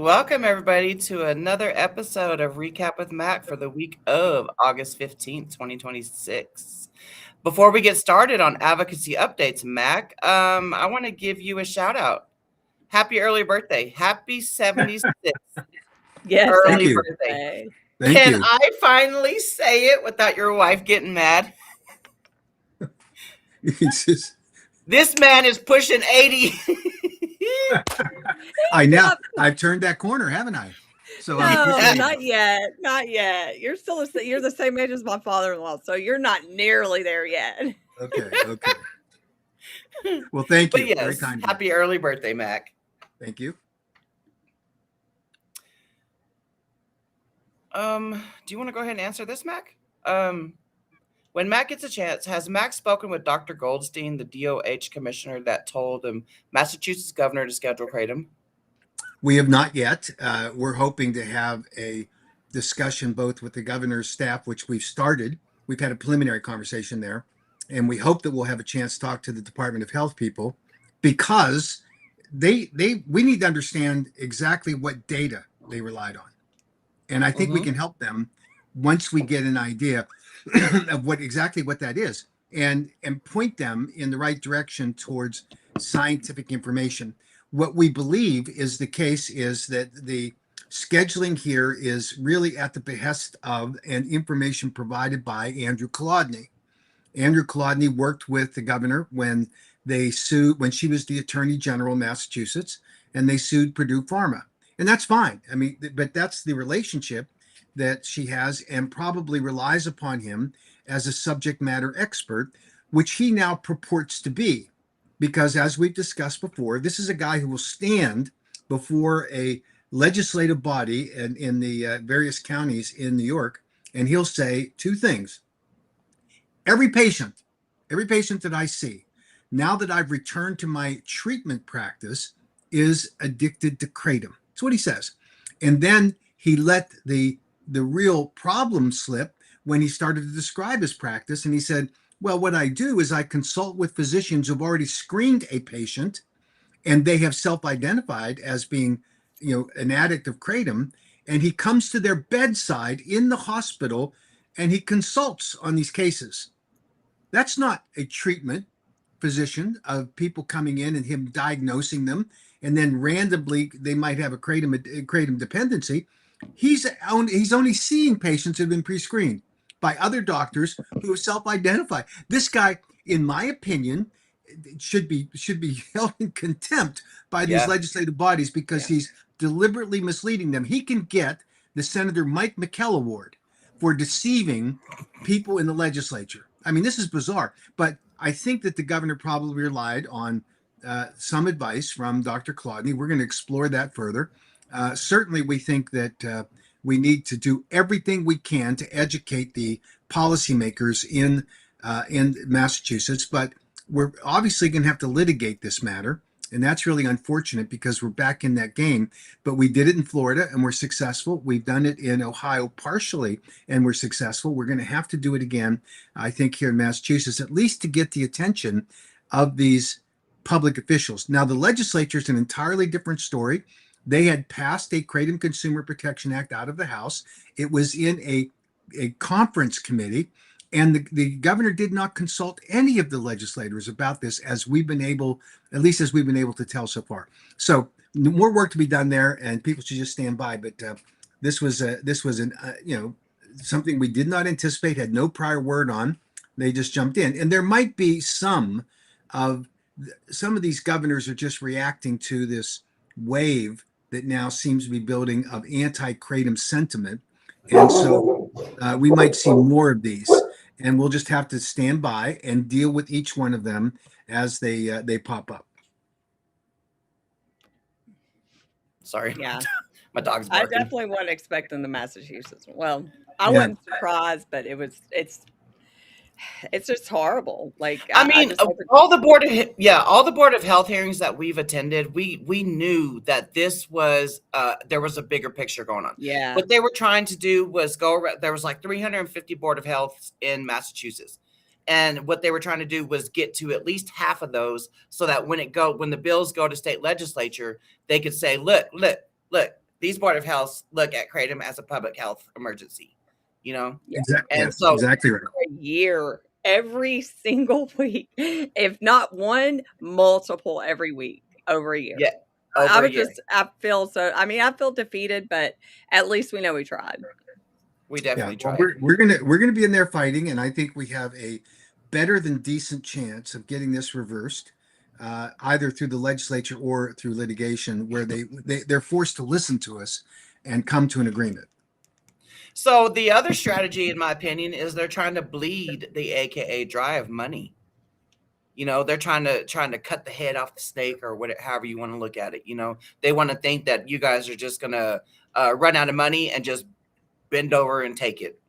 welcome everybody to another episode of Recap with Mac for the week of August 15th, 2026. Before we get started on advocacy updates, Mac, I want to give you a shout out. Happy early birthday. Happy 76th Yes, early you. birthday. Thank Can you. I finally say it without your wife getting mad? It's just, This man is pushing 80. I've turned that corner, haven't I? So No, I'm pushing not yet. Not yet. You're still you're the same age as my father-in-law, so you're not nearly there yet. Okay. Well, thank But you. Very yes, kind. happy early birthday, Mac. Thank you. Do you want to go ahead and answer this, Mac? When Mac gets a chance, has Mac spoken with Dr. Goldstein, the DOH commissioner that told Massachusetts governor to schedule kratom? We have not yet. We're hoping to have a discussion both with the governor's staff, which we've started. We've had a preliminary conversation there, and we hope that we'll have a chance to talk to the Department of Health people, because we need to understand exactly what data they relied on. And I think we can help them once we get an idea of what that is, and point them in the right direction towards scientific information. What we believe is the case is that the scheduling here is really at the behest of and information provided by Andrew Kolodny. Andrew Kolodny worked with the governor when she was the Attorney General of Massachusetts, and they sued Purdue Pharma. And that's fine. I mean, but that's the relationship that she has, and probably relies upon him as a subject matter expert, which he now purports to be. Because as we've discussed before, this is a guy who will stand before a legislative body in the various counties in New York, and he'll say two things. Every patient that I see, now that I've returned to my treatment practice, is addicted to kratom. That's what he says. And then he let the real problem slip when he started to describe his practice. And he said, well, what I do is I consult with physicians who've already screened a patient, and they have self-identified as being, an addict of kratom. And he comes to their bedside in the hospital and he consults on these cases. That's not a treatment physician of people coming in and him diagnosing them, and then randomly they might have a kratom dependency. He's only seeing patients who have been pre-screened by other doctors who have self-identified. This guy, in my opinion, should be held in contempt by these legislative bodies, because he's deliberately misleading them. He can get the Senator Mike McKell Award for deceiving people in the legislature. I mean, this is bizarre, but I think that the governor probably relied on some advice from Dr. Kolodny. We're going to explore that further. Certainly, we think that we need to do everything we can to educate the policymakers in Massachusetts, but we're obviously going to have to litigate this matter. And that's really unfortunate, because we're back in that game. But we did it in Florida and we're successful. We've done it in Ohio partially and we're successful. We're going to have to do it again, I think, here in Massachusetts, at least to get the attention of these public officials. Now, the legislature is an entirely different story. They had passed a Kratom Consumer Protection Act out of the House. It was in a conference committee, and the governor did not consult any of the legislators about this, as we've been able to tell so far. So more work to be done there, and people should just stand by. But this was something we did not anticipate, had no prior word on. They just jumped in, and there might be some of these governors are just reacting to this wave that now seems to be building of anti-kratom sentiment, and so we might see more of these. And we'll just have to stand by and deal with each one of them as they pop up. Sorry. Yeah. My dog's I barking. definitely wasn't expecting the Massachusetts. Well, I wasn't surprised, but it's just horrible. Like, I mean, all the Board of Health hearings that we've attended, we knew that this was there was a bigger picture going on. Yeah. What they were trying to do was there was like 350 Board of Health in Massachusetts. And what they were trying to do was get to at least half of those, so that when the bills go to state legislature, they could say, look, these Board of Health look at Kratom as a public health emergency, you know? Yeah. Exactly. And Yes, so exactly right. A year, every single week, if not one, multiple every week over a year. yeah, I over a was year. just, I feel so, I mean, I feel defeated, but at least we know we tried. We Yeah, definitely well, tried. we're gonna be in there fighting, and I think we have a better than decent chance of getting this reversed, either through the legislature or through litigation, where they're forced to listen to us and come to an agreement. So the other strategy, in my opinion, is they're trying to bleed the AKA dry of money. You know, they're trying to cut the head off the snake, or whatever, however you want to look at it. You know, they want to think that you guys are just gonna run out of money and just bend over and take it.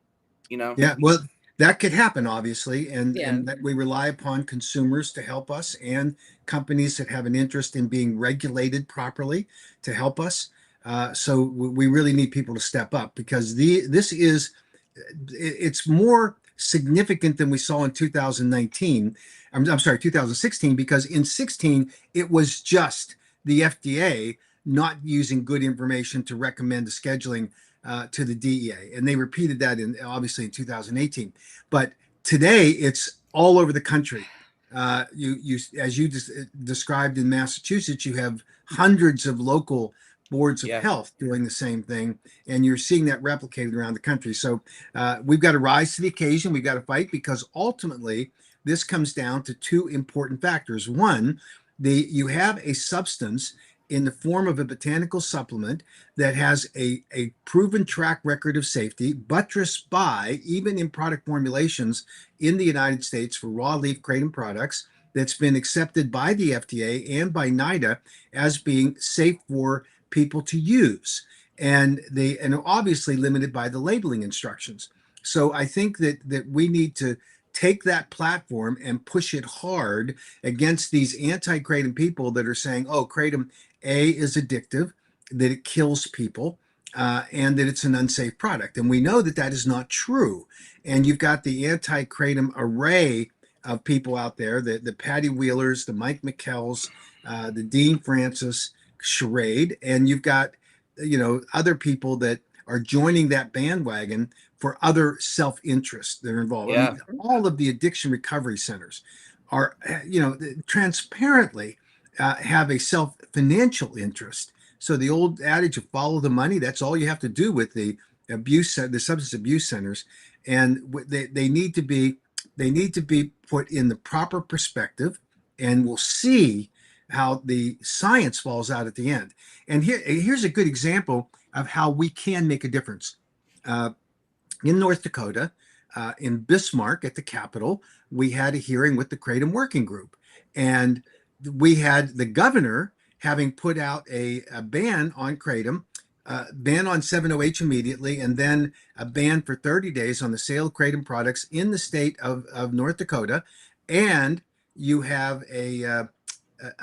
You know. Yeah, well, that could happen, obviously, and Yeah. and that we rely upon consumers to help us and companies that have an interest in being regulated properly to help us. So we really need people to step up, because it's more significant than we saw in 2019. I'm sorry, 2016, because in 16 it was just the FDA not using good information to recommend the scheduling to the DEA, and they repeated that obviously in 2018. But today it's all over the country. You as you described in Massachusetts, you have hundreds of local boards of Yeah. health doing the same thing, and you're seeing that replicated around the country. So we've got to rise to the occasion. We've got to fight, because ultimately this comes down to two important factors. One, you have a substance in the form of a botanical supplement that has a proven track record of safety, buttressed by, even in product formulations in the United States for raw leaf kratom products, that's been accepted by the FDA and by NIDA as being safe for people to use, and obviously limited by the labeling instructions. So I think that we need to take that platform and push it hard against these anti-kratom people that are saying, oh, kratom is addictive, that it kills people, and that it's an unsafe product. And we know that that is not true. And you've got the anti-kratom array of people out there, the Patty Wheelers, the Mike McKells, the Dean Francis, charade, and you've got other people that are joining that bandwagon for other self-interest that are involved. Yeah. I mean, all of the addiction recovery centers are transparently have a self-financial interest. So the old adage of follow the money, that's all you have to do with the substance abuse centers, and they need to be put in the proper perspective, and we'll see how the science falls out at the end. And here's a good example of how we can make a difference. In North Dakota, in Bismarck at the Capitol, we had a hearing with the Kratom Working Group. And we had the governor having put out a ban on Kratom, ban on 7-OH immediately, and then a ban for 30 days on the sale of Kratom products in the state of North Dakota. And you have a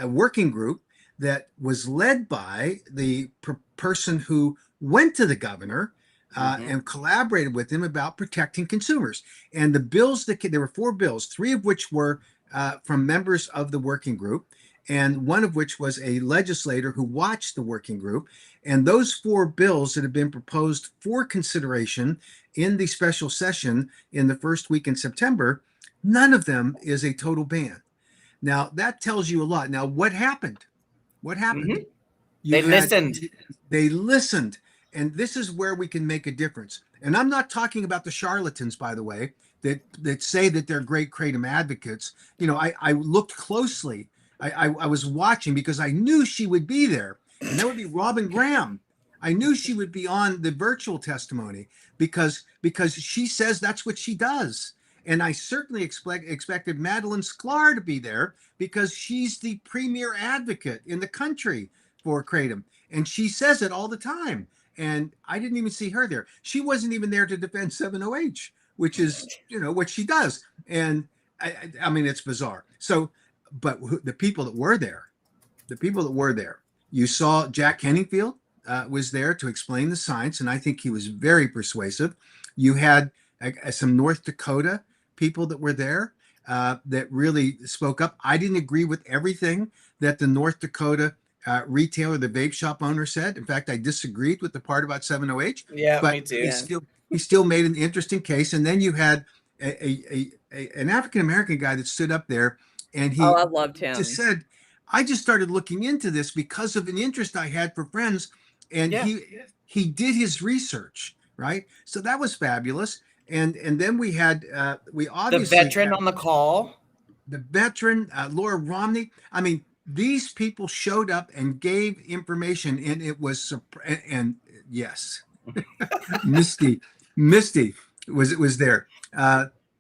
working group that was led by the person who went to the governor and collaborated with him about protecting consumers. And the bills there were 4 bills, 3 of which were from members of the working group, and one of which was a legislator who watched the working group. And those 4 bills that have been proposed for consideration in the special session in the first week in September, none of them is a total ban. Now, that tells you a lot. Now, what happened? What happened? They listened. They listened. And this is where we can make a difference. And I'm not talking about the charlatans, by the way, that say that they're great kratom advocates. I looked closely. I was watching because I knew she would be there. And that would be Robin Graham. I knew she would be on the virtual testimony because she says that's what she does. And I certainly expected Madeline Sklar to be there because she's the premier advocate in the country for kratom. And she says it all the time. And I didn't even see her there. She wasn't even there to defend 7-OH, which is, what she does. And I mean, it's bizarre. So, but the people that were there, you saw Jack Henningfield was there to explain the science. And I think he was very persuasive. You had some North Dakota people that were there that really spoke up. I didn't agree with everything that the North Dakota retailer, the vape shop owner said. In fact, I disagreed with the part about 70H, Yeah, but me too. Yeah. he still made an interesting case. And then you had an African American guy that stood up there, and Oh, he I loved just him. said, "I just started looking into this because of an interest I had for friends," and Yeah. he did his research, right? So that was fabulous. And then we had we The obviously veteran had on the call. the veteran, Laura Romney. I mean, these people showed up and gave information, and it was and yes, Misty was there.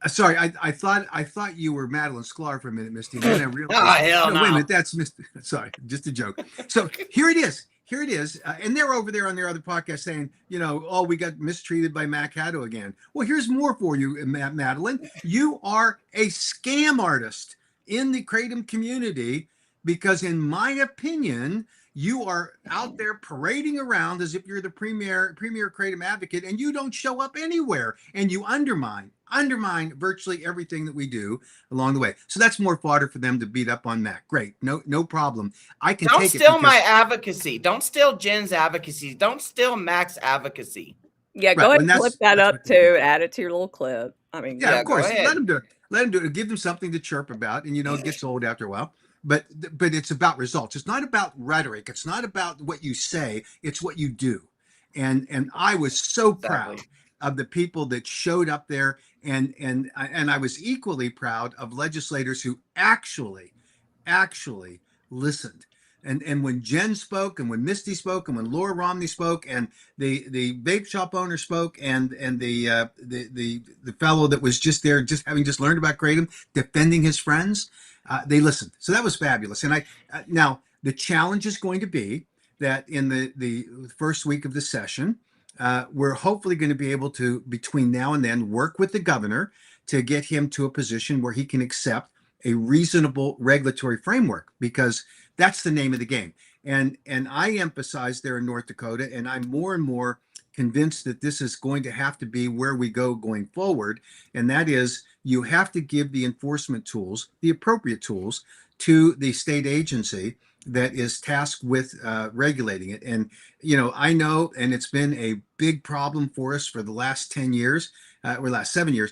Sorry, I thought you were Madeline Sklar for a minute, Misty, and then I realized, Hell no, wait a no. minute, that's Misty. Sorry, just a joke. So here it is. Here it is. And they're over there on their other podcast saying, oh, we got mistreated by Mac Haddo again. Well, here's more for you, Madeline. You are a scam artist in the Kratom community because, in my opinion, you are out there parading around as if you're the premier Kratom advocate, and you don't show up anywhere, and you undermine virtually everything that we do along the way. So that's more fodder for them to beat up on Mac. Great, no problem. I can Don't take it. steal my advocacy. Don't steal Jen's advocacy. Don't steal Mac's advocacy. Yeah, Right, go ahead and and clip that up too. Add it to your little clip. I mean, Yeah, Yeah, of course. go ahead. Let them do it. Let them do it. Give them something to chirp about, and it gets old after a while. But it's about results. It's not about rhetoric. It's not about what you say. It's what you do. And I was so proud Exactly. of the people that showed up there, and I was equally proud of legislators who actually listened. And when Jen spoke, and when Misty spoke, and when Laura Romney spoke, and the vape shop owner spoke, and the fellow that was just there, just having just learned about Kratom, defending his friends, they listened. So that was fabulous. And now the challenge is going to be that in the first week of the session, we're hopefully going to be able to, between now and then, work with the governor to get him to a position where he can accept a reasonable regulatory framework, because that's the name of the game. And I emphasize there in North Dakota, and I'm more and more convinced that this is going to have to be where we go going forward. And that is, you have to give the enforcement tools, the appropriate tools, to the state agency that is tasked with regulating it. And, I know, and it's been a big problem for us for the last 10 years, or last 7 years.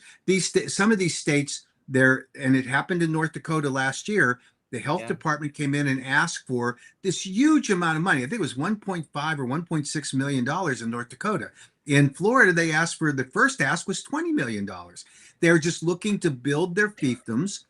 Some of these states there, and it happened in North Dakota last year, the health department came in and asked for this huge amount of money. I think it was 1.5 or 1.6 million dollars in North Dakota. In Florida, they asked for, the first ask was $20 million. They're just looking to build their fiefdoms.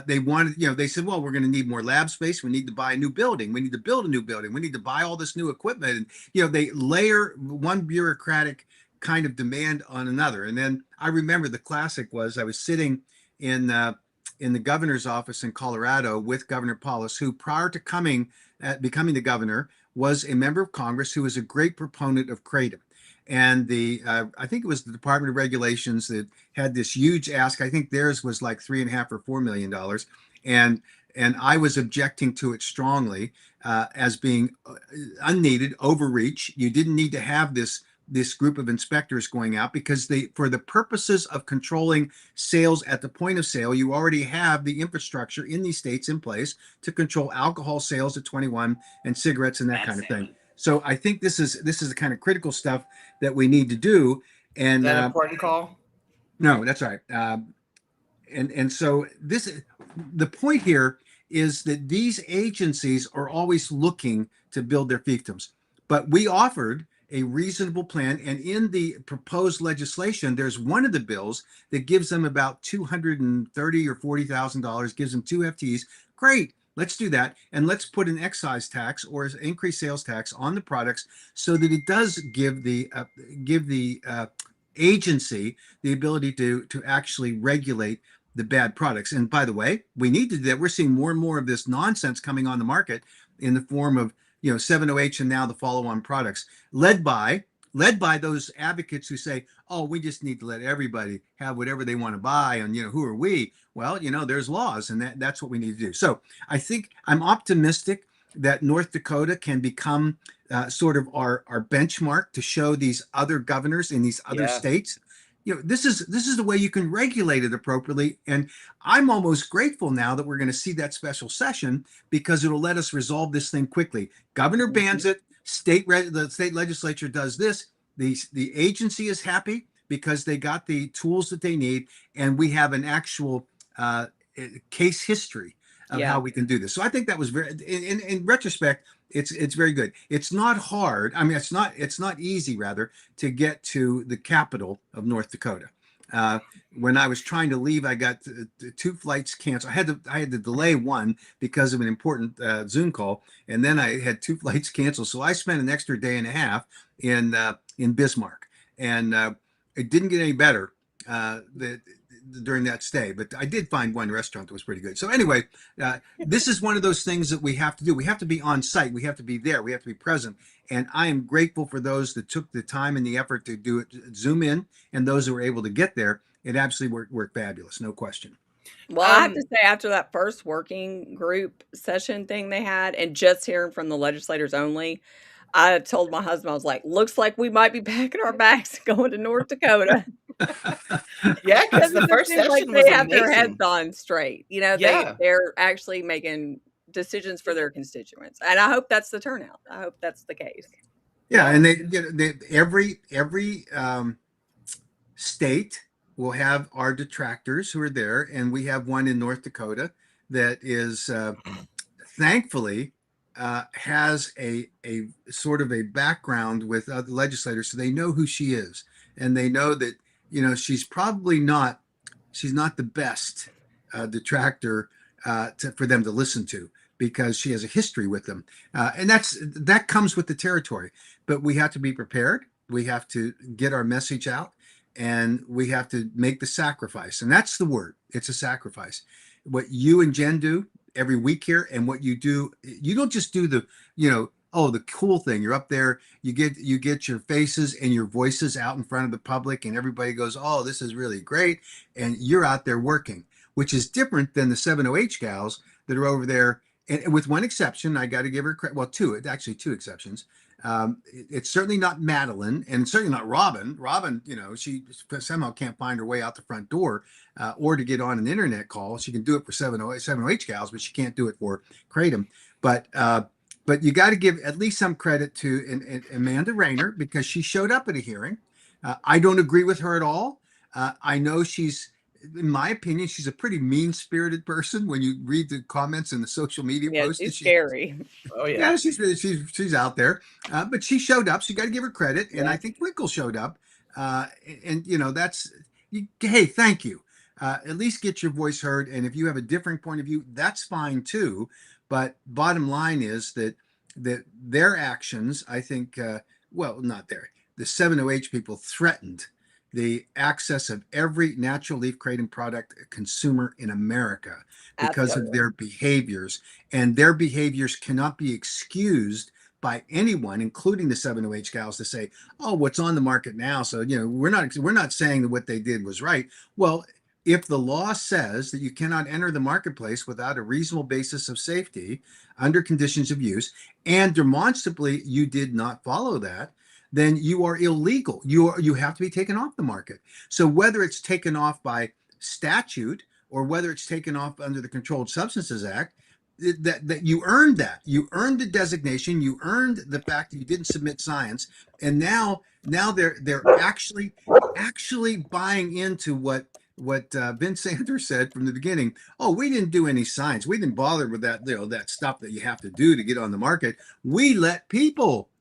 They wanted, they said, well, we're going to need more lab space. We need to buy a new building. We need to build a new building. We need to buy all this new equipment. And, they layer one bureaucratic kind of demand on another. And then I remember the classic was, I was sitting in the governor's office in Colorado with Governor Polis, who prior to becoming the governor was a member of Congress who was a great proponent of Kratom. And I think it was the Department of Regulations that had this huge ask. I think theirs was like $3.5 or $4 million. And I was objecting to it strongly as being unneeded, overreach. You didn't need to have this group of inspectors going out, because for the purposes of controlling sales at the point of sale, you already have the infrastructure in these states in place to control alcohol sales at 21 and cigarettes and that kind of thing. So I think this is the kind of critical stuff that we need to do. And Is that an important call? No, that's all right. And so the point here is that these agencies are always looking to build their fiefdoms, but we offered a reasonable plan. And in the proposed legislation, there's one of the bills that gives them about $230,000 or $40,000, gives them 2 FTEs. Great. Let's do that. And let's put an excise tax or increased sales tax on the products so that it does give the agency the ability to actually regulate the bad products. And by the way, we need to do that. We're seeing more and more of this nonsense coming on the market in the form of 70H and now the follow-on products, led by those advocates who say, oh, we just need to let everybody have whatever they want to buy, and who are we? Well, there's laws, and that's what we need to do. So I think I'm optimistic that North Dakota can become sort of our benchmark to show these other governors in these other states this is the way you can regulate it appropriately. And I'm almost grateful now that we're going to see that special session because it'll let us resolve this thing quickly. Governor bans it, the state legislature does this, the agency is happy because they got the tools that they need, and we have an actual case history of Yeah. how we can do this. So I think that was very, in retrospect, it's very good. It's not hard. I mean, it's not easy rather to get to the capital of North Dakota. When I was trying to leave, I got two flights canceled. I had to delay one because of an important Zoom call, and then I had two flights canceled. So I spent an extra day and a half in Bismarck, and it didn't get any better during that stay. But I did find one restaurant that was pretty good. So anyway, this is one of those things that we have to do. We have to be on site. We have to be there. We have to be present. And I am grateful for those that took the time and the effort to do it, Zoom in, and those who were able to get there. It absolutely worked fabulous, no question. Well, I have to say, after that first working group session thing they had, and just hearing from the legislators only, I told my husband, I was like, looks like we might be packing our bags and going to North Dakota. Yeah, because Because the it just first seems like session was they have their heads amazing. on straight. Yeah. They're actually making decisions for their constituents. And I hope that's the turnout. I hope that's the case. Yeah, and every state will have our detractors who are there, and we have one in North Dakota that is thankfully has a sort of a background with other legislators, so they know who she is, and they know that she's not the best detractor for them to listen to because she has a history with them, and that comes with the territory. But we have to be prepared. We have to get our message out, and we have to make the sacrifice. And that's the word. It's a sacrifice. What you and Jen do every week here, and what you do, you don't just do the the cool thing. You're up there, you get your faces and your voices out in front of the public, and everybody goes, oh, this is really great, and you're out there working, which is different than the 7OH gals that are over there. And with one exception, I got to give her credit. Well, actually two exceptions. It's certainly not Madeline, and certainly not Robin. Robin, she somehow can't find her way out the front door, or to get on an internet call. She can do it for 7OH gals, but she can't do it for Kratom. But you got to give at least some credit to Amanda Rayner because she showed up at a hearing. I don't agree with her at all. I know in my opinion, she's a pretty mean-spirited person when you read the comments in the social media posts. She's scary. Oh yeah. Yeah, she's out there, but she showed up. So you got to give her credit, and I think Winkle showed up, and hey, thank you. At least get your voice heard, and if you have a different point of view, that's fine too. But bottom line is that their actions, I think, not the 7OH people threatened the access of every natural leaf kratom product consumer in America because of their behaviors, and their behaviors cannot be excused by anyone, including the 7OH gals, to say, oh, what's on the market now. So, we're not saying that what they did was right. Well, if the law says that you cannot enter the marketplace without a reasonable basis of safety under conditions of use, and demonstrably you did not follow that, then you are illegal. You have to be taken off the market. So whether it's taken off by statute or whether it's taken off under the Controlled Substances Act, that you earned that. You earned the designation. You earned the fact that you didn't submit science, and now they're actually buying into what Vince Sanders said from the beginning. Oh, we didn't do any science. We didn't bother with that, that stuff that you have to do to get on the market. We let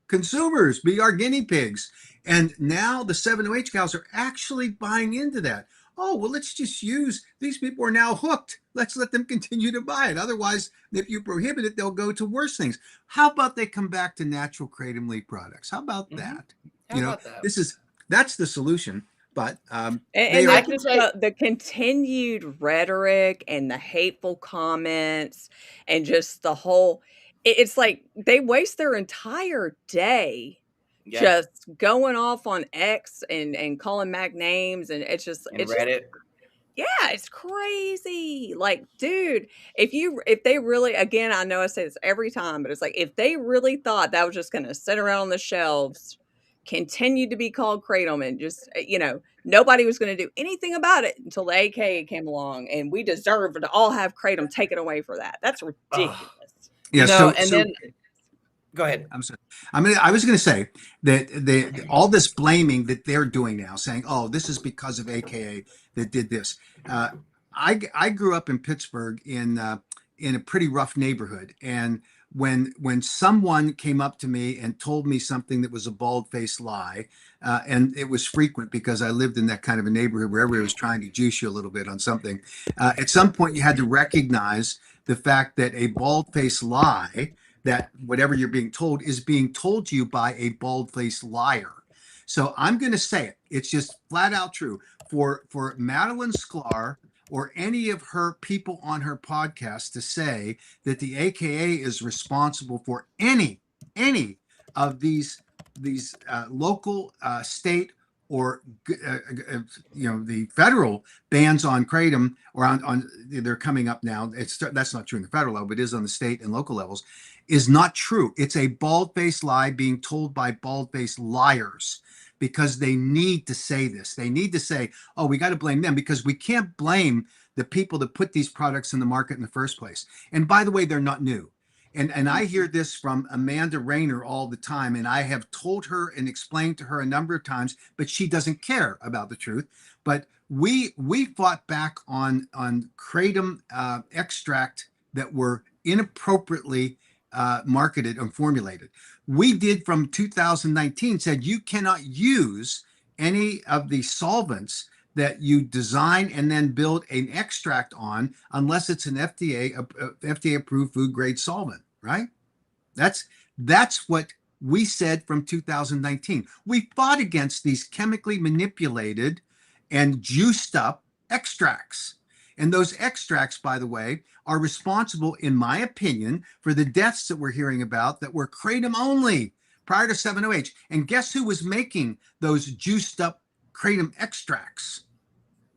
consumers be our guinea pigs. And now the 7OH gals are actually buying into that. Oh, well, let's just these people are now hooked. Let's let them continue to buy it. Otherwise, if you prohibit it, they'll go to worse things. How about they come back to natural kratom leaf products? How about that? How about that? That's the solution. But the continued rhetoric and the hateful comments and just the whole, it's like they waste their entire day just going off on X and calling Mac names, and it's Reddit. It's crazy. Like, dude, if they really, again, I know I say this every time, but it's like if they really thought that was just going to sit around on the shelves continued to be called kratom, and just, nobody was going to do anything about it until the AKA came along, and we deserve to all have kratom taken away for that. That's ridiculous. Yeah. Then go ahead. I'm sorry. I was going to say that all this blaming that they're doing now, saying, "Oh, this is because of AKA that did this." I grew up in Pittsburgh in a pretty rough neighborhood, and when someone came up to me and told me something that was a bald-faced lie, and it was frequent because I lived in that kind of a neighborhood where everybody was trying to juice you a little bit on something. At some point, you had to recognize the fact that a bald-faced lie, that whatever you're being told is being told to you by a bald-faced liar. So I'm going to say it. It's just flat out true. For Madeline Sklar or any of her people on her podcast to say that the AKA is responsible for any of these local, state, or the federal bans on kratom, or on they're coming up now. That's not true in the federal level, but it is on the state and local levels, is not true. It's a bald-faced lie being told by bald-faced liars, because they need to say this. They need to say, oh, we got to blame them, because we can't blame the people that put these products in the market in the first place. And by the way, they're not new. And I hear this from Amanda Rayner all the time, and I have told her and explained to her a number of times, but she doesn't care about the truth. But we fought back on kratom extract that were inappropriately marketed and formulated. We did from 2019 said you cannot use any of the solvents that you design and then build an extract on unless it's an FDA approved food grade solvent, right? That's what we said from 2019. We fought against these chemically manipulated and juiced up extracts. And those extracts, by the way, are responsible, in my opinion, for the deaths that we're hearing about that were kratom only prior to 7-OH. And guess who was making those juiced up kratom extracts?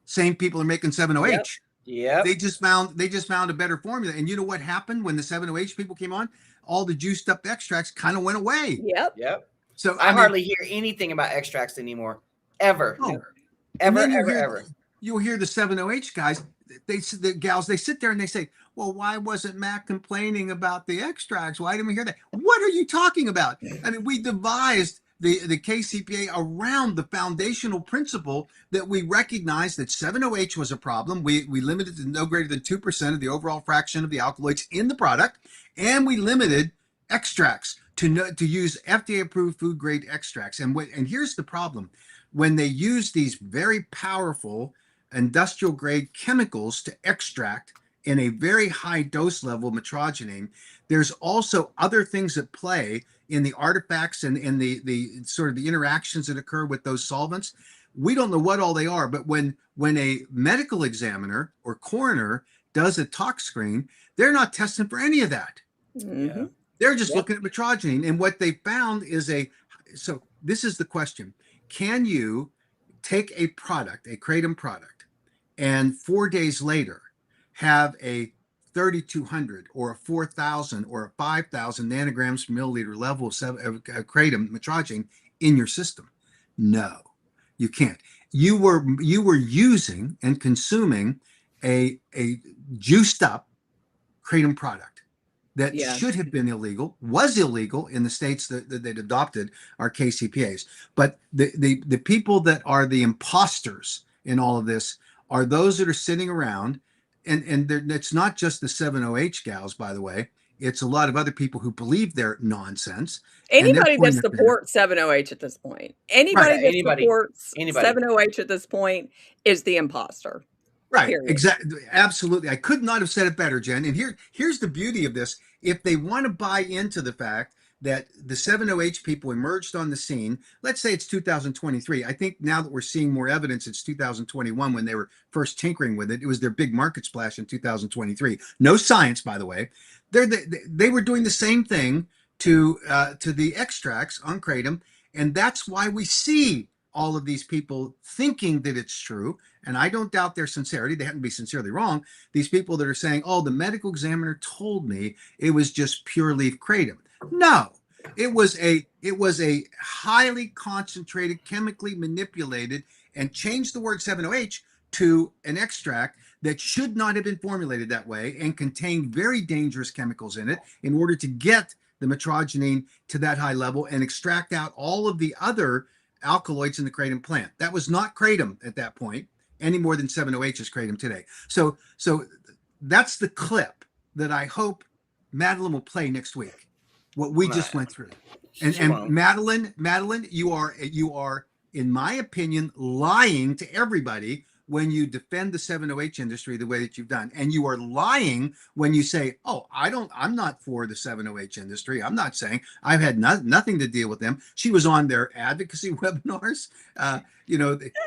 Same people are making 7-OH. Yep. They just found a better formula. And you know what happened when the 7-OH people came on? All the juiced up extracts kind of went away. Yep. So I hardly hear anything about extracts anymore. Ever. Ever. You'll hear the 7-OH guys, the gals, they sit there and they say, well, why wasn't Matt complaining about the extracts? Why didn't we hear that? What are you talking about? I mean, we devised the KCPA around the foundational principle that we recognized that 7-OH was a problem. We limited to no greater than 2% of the overall fraction of the alkaloids in the product, and we limited extracts to use FDA-approved food-grade extracts. And here's the problem. When they use these very powerful industrial-grade chemicals to extract in a very high dose level metrogenine, there's also other things at play in the artifacts and in the sort of the interactions that occur with those solvents. We don't know what all they are, but when a medical examiner or coroner does a tox screen, they're not testing for any of that. Mm-hmm. They're just looking at metrogenine. And what they found is so this is the question. Can you take a product, a kratom product, and 4 days later have a 3,200 or a 4,000 or a 5,000 nanograms per milliliter level of kratom metrogenine in your system? No, you can't. You were using and consuming a juiced up kratom product that should have been illegal, was illegal in the states that they'd adopted our KCPAs. But the people that are the imposters in all of this are those that are sitting around, and it's not just the 7-OH gals, by the way. It's a lot of other people who believe their nonsense. Anybody that supports 7-OH at this point, anybody that supports 7-OH at this point is the imposter. Right. Period. Exactly. Absolutely. I could not have said it better, Jen. And here's the beauty of this. If they want to buy into the fact that the 7-OH people emerged on the scene, let's say it's 2023. I think now that we're seeing more evidence, it's 2021 when they were first tinkering with it. It was their big market splash in 2023. No science, by the way. They were doing the same thing to the extracts on kratom. And that's why we see all of these people thinking that it's true. And I don't doubt their sincerity. They happen to be sincerely wrong. These people that are saying, oh, the medical examiner told me it was just pure leaf kratom. No, It was a highly concentrated, chemically manipulated, and changed the word 7-OH to an extract that should not have been formulated that way and contained very dangerous chemicals in it in order to get the metrogene to that high level and extract out all of the other alkaloids in the kratom plant. That was not kratom at that point, any more than 7-OH is kratom today. So that's the clip that I hope Madeline will play next week. What we just went through. And Madeline, you are, in my opinion, lying to everybody when you defend the 7-OH industry the way that you've done. And you are lying when you say, oh, I'm not for the 7-OH industry. I'm not saying I've had nothing to deal with them. She was on their advocacy webinars.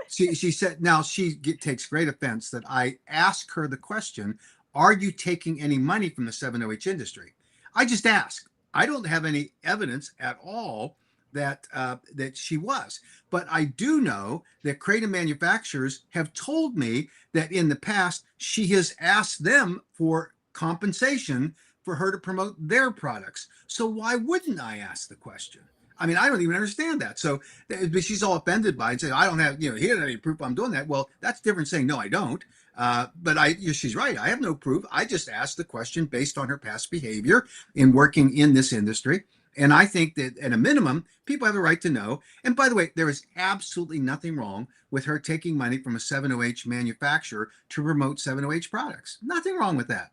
She said, now she takes great offense that I ask her the question, are you taking any money from the 7-OH industry? I just ask. I don't have any evidence at all that she was, but I do know that kratom manufacturers have told me that in the past she has asked them for compensation for her to promote their products. So why wouldn't I ask the question? I mean, I don't even understand that. So but she's all offended by it and saying, I don't have, he doesn't have any proof I'm doing that. Well, that's different saying, no, I don't. But she's right. I have no proof. I just asked the question based on her past behavior in working in this industry. And I think that at a minimum, people have a right to know. And by the way, there is absolutely nothing wrong with her taking money from a 7-OH manufacturer to promote 7-OH products. Nothing wrong with that.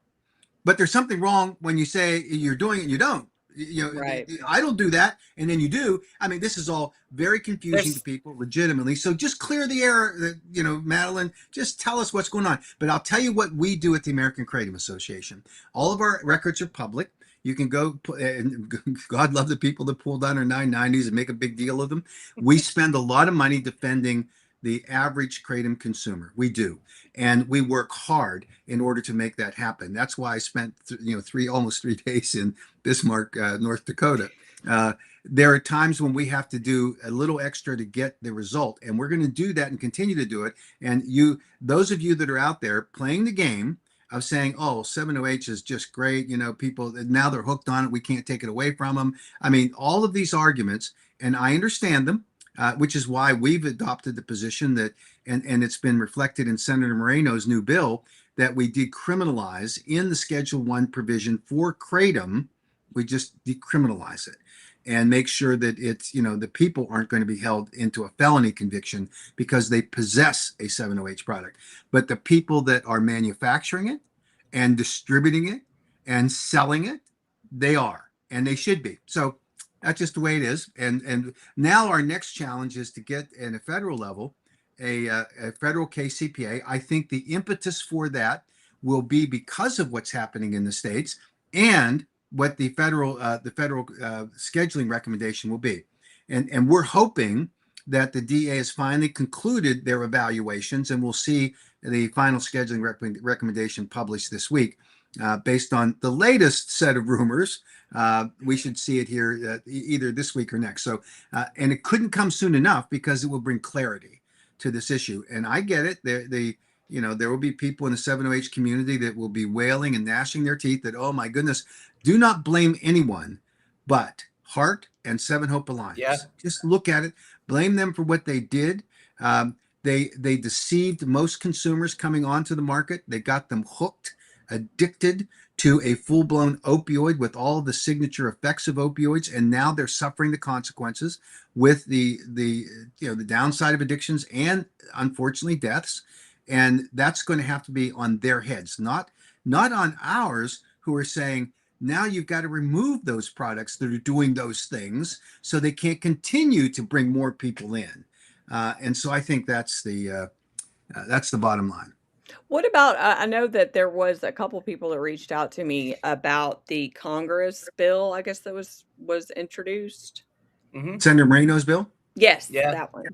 But there's something wrong when you say you're doing it and you don't. Right. I don't do that, and then you do. I mean, this is all very confusing to people, legitimately. So just clear the air, Madeline. Just tell us what's going on. But I'll tell you what we do at the American Kratom Association. All of our records are public. You can go, and God love the people that pull down our 990s and make a big deal of them. We spend a lot of money defending the average kratom consumer. We do. And we work hard in order to make that happen. That's why I spent, almost 3 days in Bismarck, North Dakota. There are times when we have to do a little extra to get the result, and we're going to do that and continue to do it. And those of you that are out there playing the game of saying, oh, 7-OH is just great, people, now they're hooked on it, we can't take it away from them. I mean, all of these arguments, and I understand them, which is why we've adopted the position that, and it's been reflected in Senator Moreno's new bill, that we decriminalize in the Schedule 1 provision for kratom. We just decriminalize it and make sure that it's, the people aren't going to be held into a felony conviction because they possess a 7-OH product. But the people that are manufacturing it and distributing it and selling it, they are, and they should be. So that's just the way it is. And now our next challenge is to get in a federal level, a federal KCPA. I think the impetus for that will be because of what's happening in the states and what the federal scheduling recommendation will be. And we're hoping that the DA has finally concluded their evaluations, and we'll see the final scheduling recommendation published this week. Based on the latest set of rumors, we should see it here either this week or next. So, and it couldn't come soon enough because it will bring clarity to this issue. And I get it. There will be people in the 7-OH community that will be wailing and gnashing their teeth that, oh my goodness, do not blame anyone but Hart and Seven Hope Alliance. Yeah. Just look at it. Blame them for what they did. They deceived most consumers coming onto the market. They got them hooked, addicted to a full-blown opioid with all of the signature effects of opioids, and now they're suffering the consequences with the downside of addictions and unfortunately deaths. And that's going to have to be on their heads, not on ours, who are saying, now you've got to remove those products that are doing those things so they can't continue to bring more people in. And so I think that's the bottom line. What about, I know that there was a couple people that reached out to me about the Congress bill, I guess that was introduced. Mm-hmm. Senator Moreno's bill? Yes, Yeah. that one.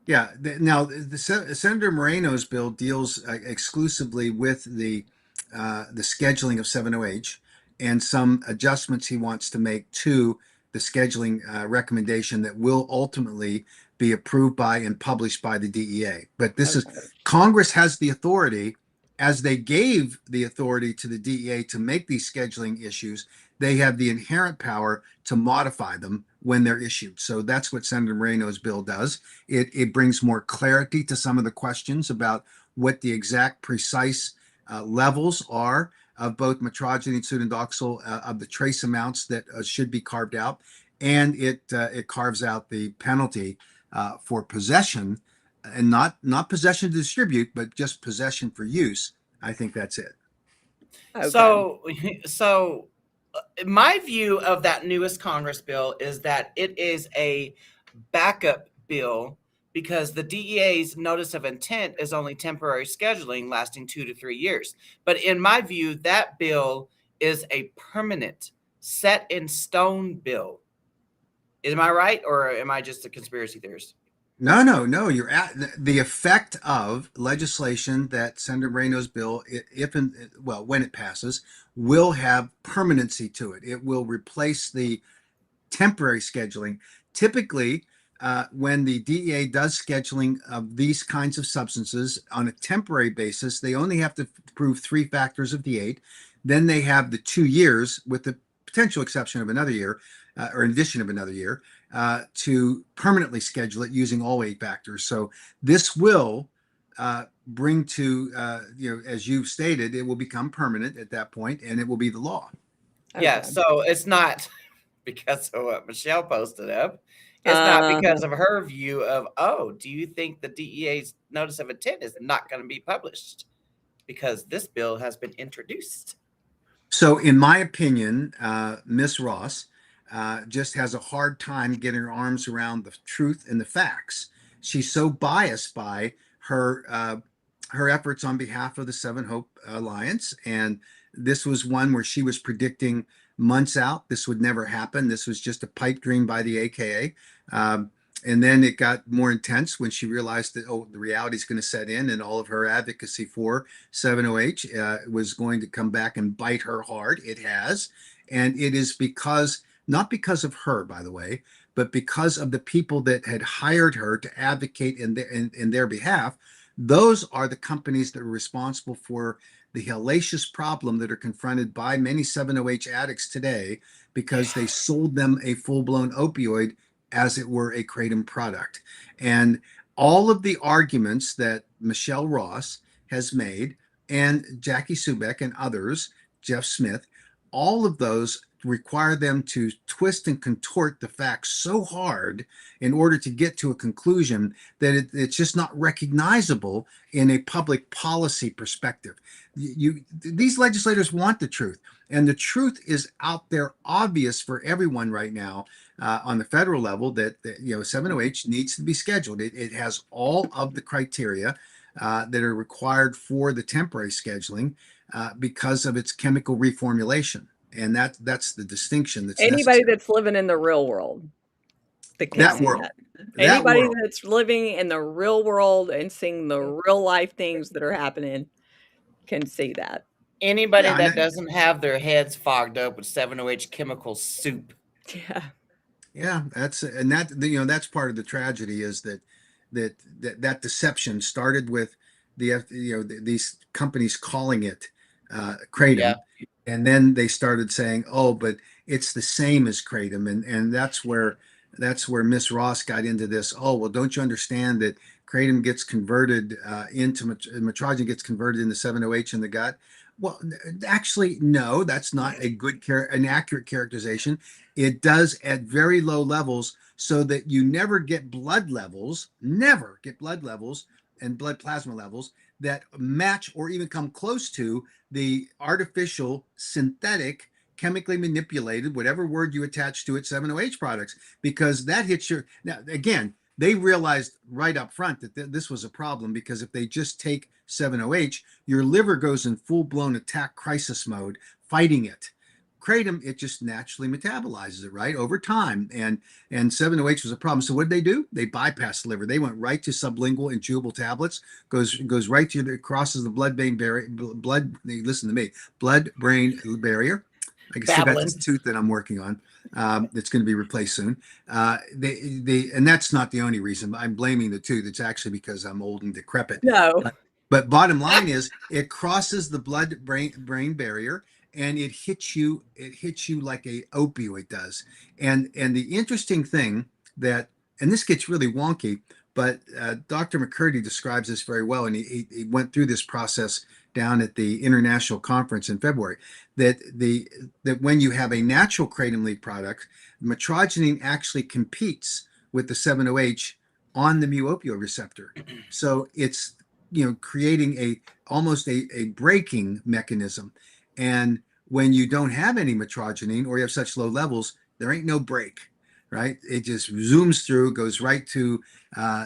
Yeah. Now, Senator Moreno's bill deals exclusively with the scheduling of 7-OH and some adjustments he wants to make to the scheduling recommendation that will ultimately be approved by and published by the DEA. But this is Congress has the authority as they gave the authority to the DEA to make these scheduling issues, they have the inherent power to modify them when they're issued. So that's what Senator Moreno's bill does. It brings more clarity to some of the questions about what the exact precise levels are of both metrogeny and pseudodoxil, of the trace amounts that should be carved out. And it carves out the penalty for possession, and not possession to distribute, but just possession for use. I think that's it. Okay. So my view of that newest Congress bill is that it is a backup bill because the DEA's notice of intent is only temporary scheduling lasting 2 to 3 years. But in my view, that bill is a permanent, set in stone bill. Am I right, or am I just a conspiracy theorist? No. You're at the effect of legislation that Senator Moreno's bill, when it passes, will have permanency to it. It will replace the temporary scheduling. Typically, when the DEA does scheduling of these kinds of substances on a temporary basis, they only have to prove 3 factors of the 8. Then they have the 2 years, with the potential exception of another year, or in addition of another year, to permanently schedule it using all 8 factors. So this will bring to, as you've stated, it will become permanent at that point, and it will be the law. Okay. Yeah, so it's not because of what Michelle posted up. It's not because of her view of, do you think the DEA's notice of intent is not going to be published because this bill has been introduced? So in my opinion, Ms. Ross just has a hard time getting her arms around the truth and the facts. She's so biased by her efforts on behalf of the Seven Hope Alliance. And this was one where she was predicting months out this would never happen. This was just a pipe dream by the AKA. And then it got more intense when she realized that, the reality is going to set in, and all of her advocacy for 7-OH was going to come back and bite her hard. It has. And it is not because of her, by the way, but because of the people that had hired her to advocate in their behalf. Those are the companies that are responsible for the hellacious problem that are confronted by many 7-OH addicts today, because they sold them a full-blown opioid as it were a kratom product. And all of the arguments that Michelle Ross has made, and Jackie Subek and others, Jeff Smith, all of those require them to twist and contort the facts so hard in order to get to a conclusion that it's just not recognizable in a public policy perspective. These legislators want the truth, and the truth is out there, obvious for everyone right now on the federal level, that 7-OH needs to be scheduled. It has all of the criteria that are required for the temporary scheduling because of its chemical reformulation. And that's the distinction. That's anybody necessary. That's living in the real world. Anybody that's living in the real world and seeing the real life things that are happening can see that. Anybody that doesn't have their heads fogged up with 7-OH chemical soup. Yeah, that's part of the tragedy, is that deception started with these companies calling it kratom. Yeah. And then they started saying, but it's the same as kratom. And that's where Miss Ross got into this. Don't you understand that kratom gets converted into metrogeny, gets converted into 7-OH in the gut? Well, actually, no, that's not an accurate characterization. It does at very low levels, so that you never get blood levels and blood plasma levels that match or even come close to the artificial, synthetic, chemically manipulated, whatever word you attach to it, 7-OH products, because that hits your. Now, again, they realized right up front that this was a problem, because if they just take 7-OH, your liver goes in full-blown attack crisis mode fighting it. Kratom, it just naturally metabolizes it, right, over time. And 7-OH was a problem. So what did they do? They bypassed the liver. They went right to sublingual and chewable tablets, goes right to crosses the blood-brain barrier, blood-brain barrier. I still got this tooth that I'm working on. That's going to be replaced soon. And that's not the only reason. I'm blaming the tooth. It's actually because I'm old and decrepit. No. But bottom line is it crosses the blood brain barrier and it hits you like a opioid does. And the interesting thing that, and this gets really wonky, but Dr. McCurdy describes this very well, and he went through this process down at the international conference in February, that when you have a natural kratom leaf product, metrogenine actually competes with the 7-OH on the mu opioid receptor. So it's creating almost a braking mechanism. And when you don't have any metrogenine or you have such low levels, there ain't no break, right? It just zooms through, goes right to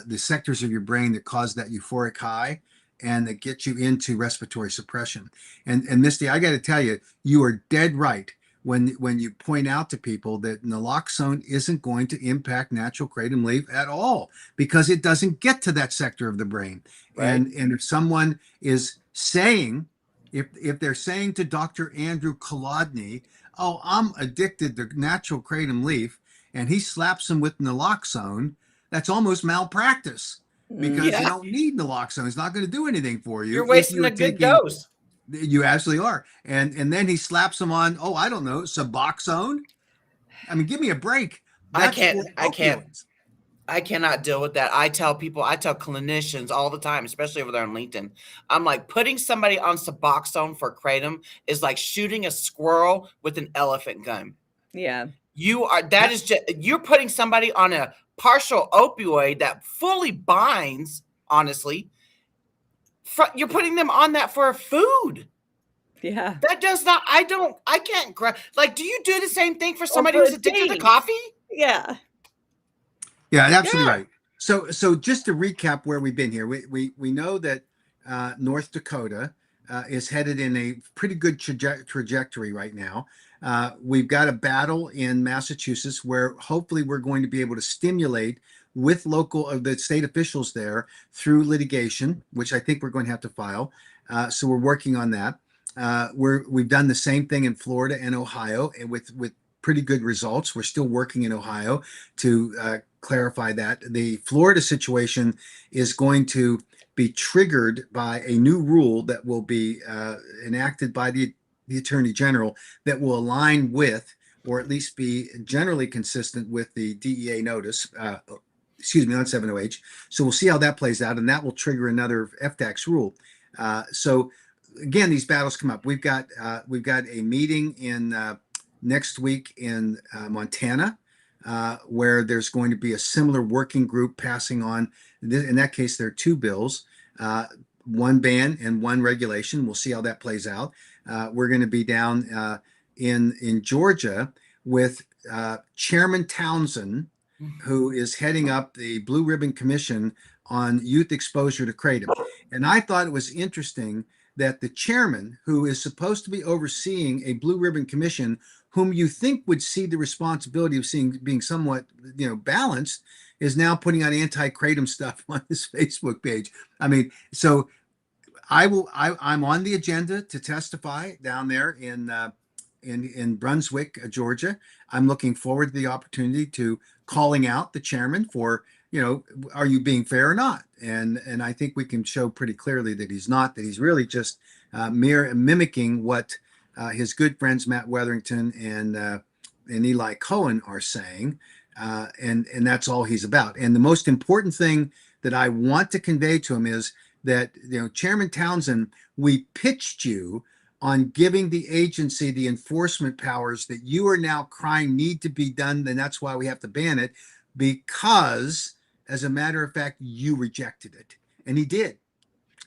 the sectors of your brain that cause that euphoric high and that get you into respiratory suppression. And Misty, I got to tell you, you are dead right when you point out to people that naloxone isn't going to impact natural kratom leaf at all, because it doesn't get to that sector of the brain. Right. And if someone is saying, if they're saying to Dr. Andrew Kolodny, oh, I'm addicted to natural kratom leaf, and he slaps them with naloxone, that's almost malpractice, because you don't need naloxone. It's not going to do anything for you. You're wasting a good dose. You absolutely are. And then he slaps them on, oh, I don't know, Suboxone. I mean, give me a break. I cannot deal with that. I tell clinicians all the time, especially over there on LinkedIn, I'm like, putting somebody on Suboxone for kratom is like shooting a squirrel with an elephant gun. Yeah. You're putting somebody on a partial opioid that fully binds, honestly. You're putting them on that for food. Yeah. That does not, I can't like, do you do the same thing for somebody who's addicted to coffee? Yeah. Yeah, absolutely right. So just to recap where we've been here, we know that North Dakota is headed in a pretty good trajectory right now. We've got a battle in Massachusetts where hopefully we're going to be able to stimulate with the state officials there through litigation, which I think we're going to have to file. So we're working on that. We've done the same thing in Florida and Ohio, and with pretty good results. We're still working in Ohio to clarify that. The Florida situation is going to be triggered by a new rule that will be enacted by the Attorney General that will align with, or at least be generally consistent with, the DEA notice, on 7-OH. So we'll see how that plays out, and that will trigger another FTAX rule. So again, these battles come up. We've got a meeting in next week in Montana, where there's going to be a similar working group passing on. In that case, there are two bills, one ban and one regulation. We'll see how that plays out. We're going to be down in Georgia with Chairman Townsend, who is heading up the Blue Ribbon Commission on youth exposure to kratom. And I thought it was interesting that the chairman, who is supposed to be overseeing a Blue Ribbon Commission, whom you think would see the responsibility of being somewhat, balanced, is now putting out anti-kratom stuff on his Facebook page. I mean, so I'm on the agenda to testify down there in Brunswick, Georgia. I'm looking forward to the opportunity to calling out the chairman for, are you being fair or not? And I think we can show pretty clearly that he's not, that he's really just mimicking what his good friends Matt Wetherington and Eli Cohen are saying, and that's all he's about. And the most important thing that I want to convey to him is that, Chairman Townsend, we pitched you on giving the agency the enforcement powers that you are now crying need to be done, and that's why we have to ban it, because, as a matter of fact, you rejected it. And he did.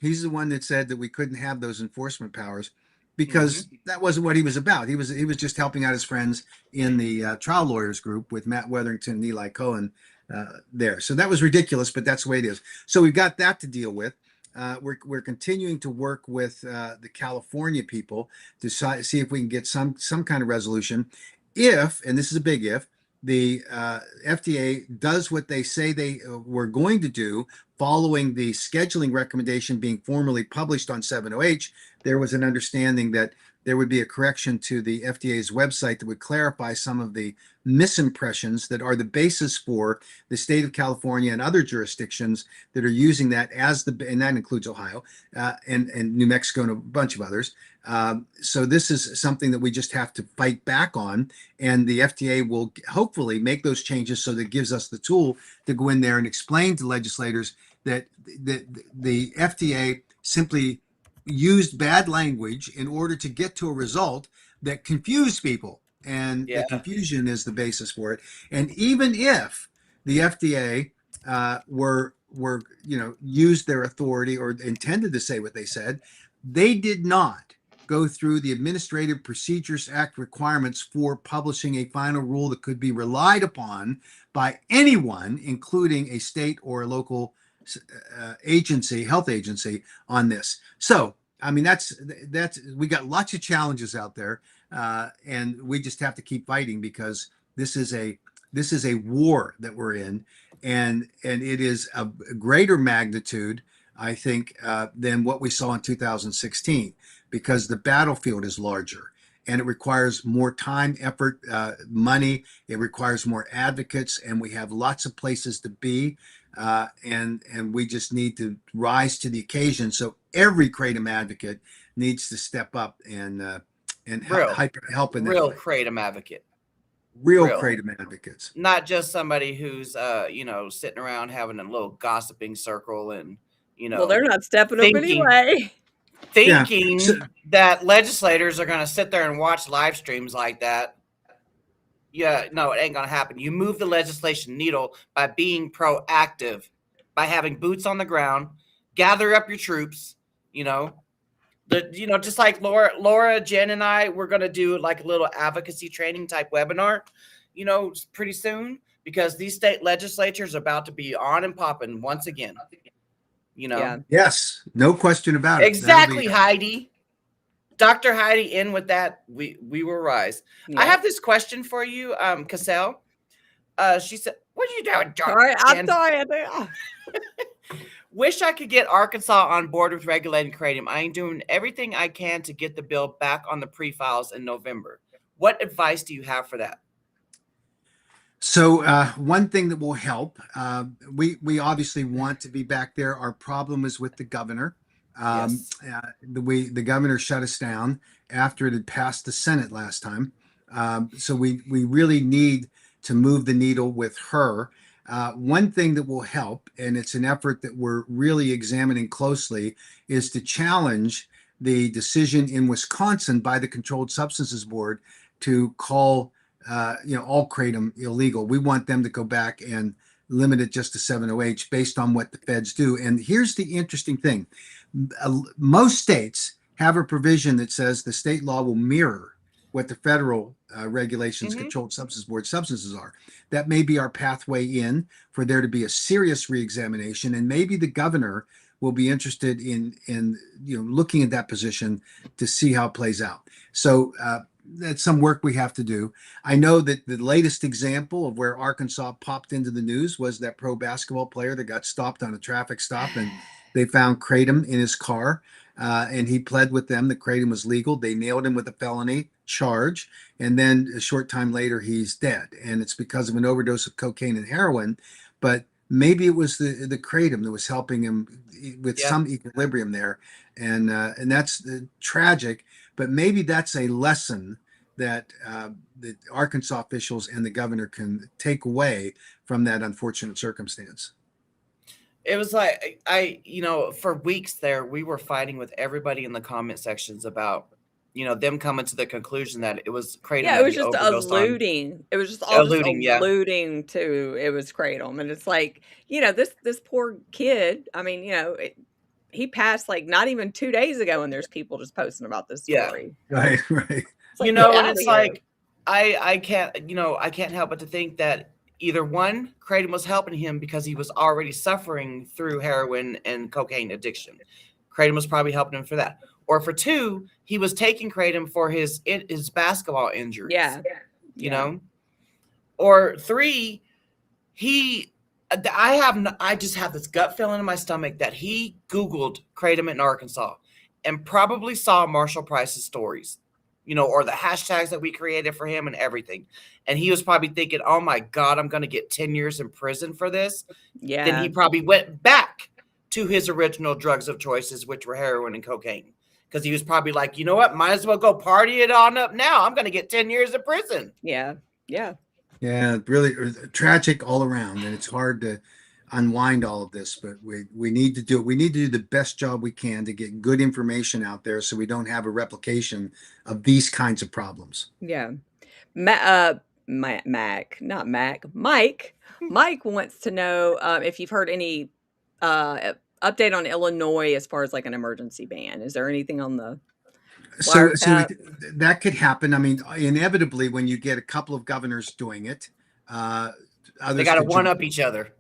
He's the one that said that we couldn't have those enforcement powers because that wasn't what he was about. He was just helping out his friends in the trial lawyers group with Matt Wetherington and Eli Cohen there. So that was ridiculous, but that's the way it is. So we've got that to deal with. We're continuing to work with the California people to see if we can get some kind of resolution. If, and this is a big if, the FDA does what they say they were going to do following the scheduling recommendation being formally published on 7-OH, there was an understanding that there would be a correction to the FDA's website that would clarify some of the misimpressions that are the basis for the state of California and other jurisdictions that are using that as and that includes Ohio and New Mexico and a bunch of others. So this is something that we just have to fight back on, and the FDA will hopefully make those changes so that it gives us the tool to go in there and explain to legislators that the FDA simply used bad language in order to get to a result that confused people, and the confusion is the basis for it. And even if the FDA were used their authority or intended to say what they said, they did not go through the Administrative Procedures Act requirements for publishing a final rule that could be relied upon by anyone, including a state or a local health agency on this. So, I mean, that's we got lots of challenges out there, and we just have to keep fighting, because this is a war that we're in, and it is a greater magnitude, I think, than what we saw in 2016, because the battlefield is larger and it requires more time, effort, money. It requires more advocates, and we have lots of places to be. And we just need to rise to the occasion. So every Kratom advocate needs to step up and help in that real way. Kratom advocate. Real Kratom advocates. Not just somebody who's sitting around having a little gossiping circle and well, they're not stepping up anyway. Thinking that legislators are going to sit there and watch live streams like that. Yeah, no, it ain't going to happen. You move the legislation needle by being proactive, by having boots on the ground, gather up your troops, just like Laura, Jen, and I, we're going to do like a little advocacy training type webinar, pretty soon, because these state legislatures are about to be on and popping once again. Yes, no question about it. Exactly, Heidi. Dr. Heidi, in with that, we will rise. Yeah. I have this question for you, Cassell. She said, "What are you doing, John?" Sorry, I'm sorry. Wish I could get Arkansas on board with regulating kratom. I am doing everything I can to get the bill back on the pre-files in November. What advice do you have for that? So one thing that will help, we obviously want to be back there. Our problem is with the governor. The governor shut us down after it had passed the Senate last time. So we really need to move the needle with her. One thing that will help, and it's an effort that we're really examining closely, is to challenge the decision in Wisconsin by the Controlled Substances Board to call all kratom illegal. We want them to go back and limit it just to 7-OH based on what the feds do. And here's the interesting thing. Most states have a provision that says the state law will mirror what the federal regulations, Controlled Substances Board substances are. That may be our pathway in for there to be a serious reexamination, and maybe the governor will be interested in looking at that position to see how it plays out. So that's some work we have to do. I know that the latest example of where Arkansas popped into the news was that pro basketball player that got stopped on a traffic stop, and they found kratom in his car, and he pled with them that kratom was legal. They nailed him with a felony charge, and then a short time later, he's dead. And it's because of an overdose of cocaine and heroin, but maybe it was the kratom that was helping him with some equilibrium there. And that's tragic, but maybe that's a lesson that the Arkansas officials and the governor can take away from that unfortunate circumstance. It was like, for weeks there, we were fighting with everybody in the comment sections about, them coming to the conclusion that it was kratom. Yeah, it was just alluding. It was just all alluding to it was kratom. And it's like, this poor kid, I mean, he passed like not even 2 days ago, and there's people just posting about this story. Right. It's like, and it's like, I can't help but to think that either one, kratom was helping him because he was already suffering through heroin and cocaine addiction. Kratom was probably helping him for that. Or for two, he was taking kratom for his basketball injuries. Yeah. Or three, I just have this gut feeling in my stomach that he Googled kratom in Arkansas and probably saw Marshall Price's stories or the hashtags that we created for him and everything. And he was probably thinking, oh my God, I'm going to get 10 years in prison for this. Yeah. Then he probably went back to his original drugs of choices, which were heroin and cocaine. Because he was probably like, you know what, might as well go party it on up now. I'm going to get 10 years in prison. Yeah. Yeah. Yeah, really tragic all around. And it's hard to unwind all of this, but we need to do it. We need to do the best job we can to get good information out there so we don't have a replication of these kinds of problems. Yeah. Mike wants to know if you've heard any update on Illinois as far as like an emergency ban. Is there anything on the that could happen? I mean, inevitably, when you get a couple of governors doing it, they got to one up each other.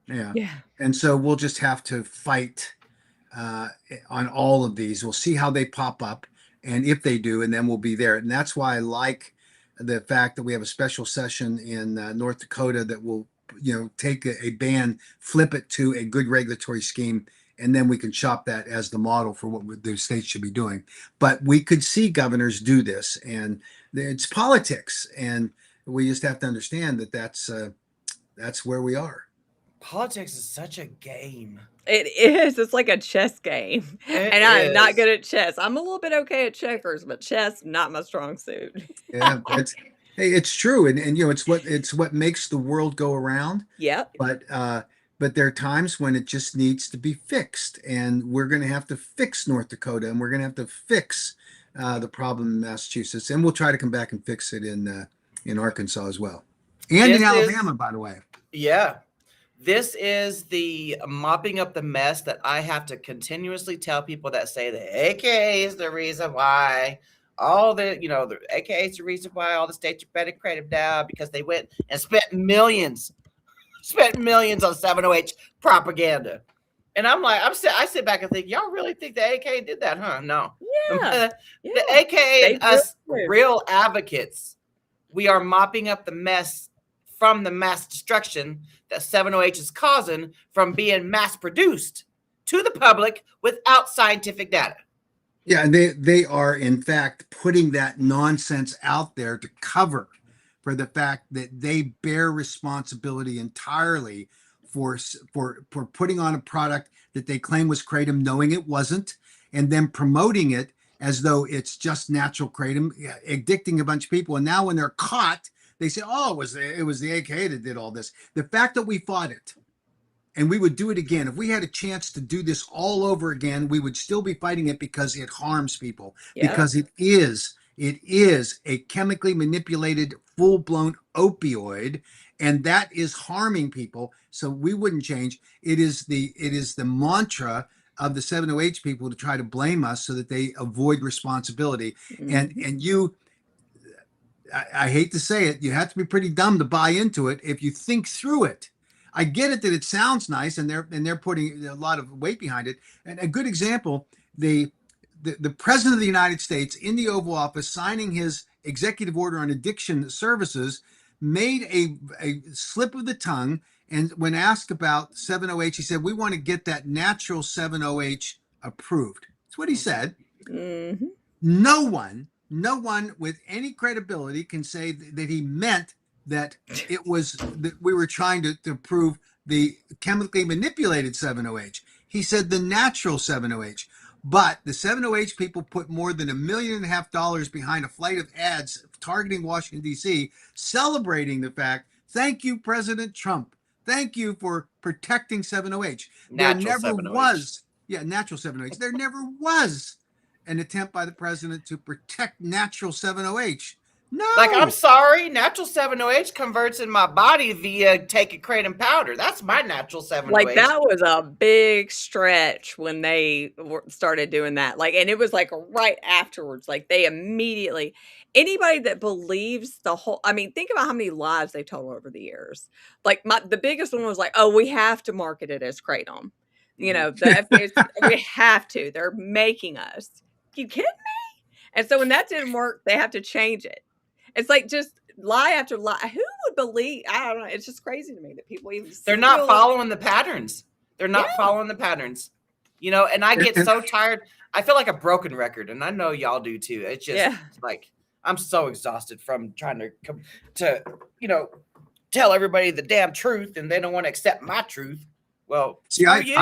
Yeah. And so we'll just have to fight on all of these. We'll see how they pop up and if they do, and then we'll be there. And that's why I like the fact that we have a special session in North Dakota that will, take a ban, flip it to a good regulatory scheme, and then we can shop that as the model for what the states should be doing. But we could see governors do this, and it's politics. And we just have to understand that that's where we are. Politics is such a game. It is. It's like a chess game. I'm not good at chess. I'm a little bit okay at checkers, but chess, not my strong suit. Yeah, it's true. And it's what makes the world go around. Yep. But there are times when it just needs to be fixed. And we're going to have to fix North Dakota, and we're going to have to fix the problem in Massachusetts. And we'll try to come back and fix it in Arkansas as well. And in Alabama, by the way. Yeah. This is the mopping up the mess that I have to continuously tell people that say the AKA is the reason why the AKA is the reason why all the states are better creative now, because they went and spent millions on 708 propaganda. And I'm like, I sit back and think, y'all really think the AKA did that, huh? No. Yeah. The AKA and us real advocates, we are mopping up the mess from the mass destruction that 708 is causing from being mass produced to the public without scientific data. Yeah, and they are in fact putting that nonsense out there to cover for the fact that they bear responsibility entirely for putting on a product that they claim was kratom, knowing it wasn't, and then promoting it as though it's just natural kratom, addicting a bunch of people. And now when they're caught, they say, oh, it was the AKA that did all this. The fact that we fought it, and we would do it again. If we had a chance to do this all over again, we would still be fighting it because it harms people. Yeah. Because it is a chemically manipulated, full-blown opioid, and that is harming people. So we wouldn't change. It is the mantra of the 708 people to try to blame us so that they avoid responsibility. Mm-hmm. And you, I hate to say it, you have to be pretty dumb to buy into it if you think through it. I get it that it sounds nice, and they're putting a lot of weight behind it. And a good example, the president of the United States in the Oval Office signing his executive order on addiction services made a slip of the tongue. And when asked about 708, he said, we want to get that natural 708 approved. That's what he said. Mm-hmm. No one with any credibility can say that he meant that it was that we were trying to prove the chemically manipulated 708. He said the natural 708. But the 708 people put more than $1.5 million behind a flight of ads targeting Washington, D.C., celebrating the fact, thank you, President Trump. Thank you for protecting 708. Natural 708. There never was an attempt by the president to protect natural 708. No. Like, I'm sorry, natural 708 converts in my body via taking kratom powder. That's my natural 708. Like, that was a big stretch when they started doing that. Like, and it was like right afterwards. Like, they immediately, anybody that believes the whole, I mean, think about how many lies they've told over the years. Like, the biggest one was like, oh, we have to market it as kratom. You know, we have to. They're making us. You kidding me? And so when that didn't work, they have to change it. It's like just lie after lie. Who would believe? I don't know. It's just crazy to me that people even. They're not following the patterns. They're not following the patterns. And I get so tired. I feel like a broken record, and I know y'all do too. It's just like I'm so exhausted from trying to tell everybody the damn truth, and they don't want to accept my truth. Well, See, screw you.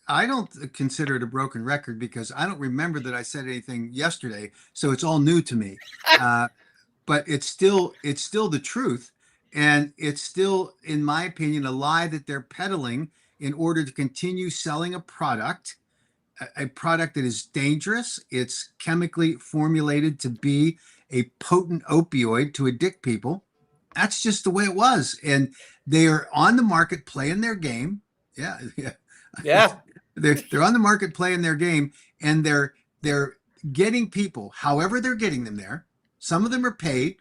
I don't consider it a broken record because I don't remember that I said anything yesterday, so it's all new to me. But it's still the truth, and it's still, in my opinion, a lie that they're peddling in order to continue selling a product that is dangerous. It's chemically formulated to be a potent opioid to addict people. That's just the way it was. And they are on the market playing their game. Yeah. Yeah. They're on the market playing their game, and they're getting people, however they're getting them there. Some of them are paid,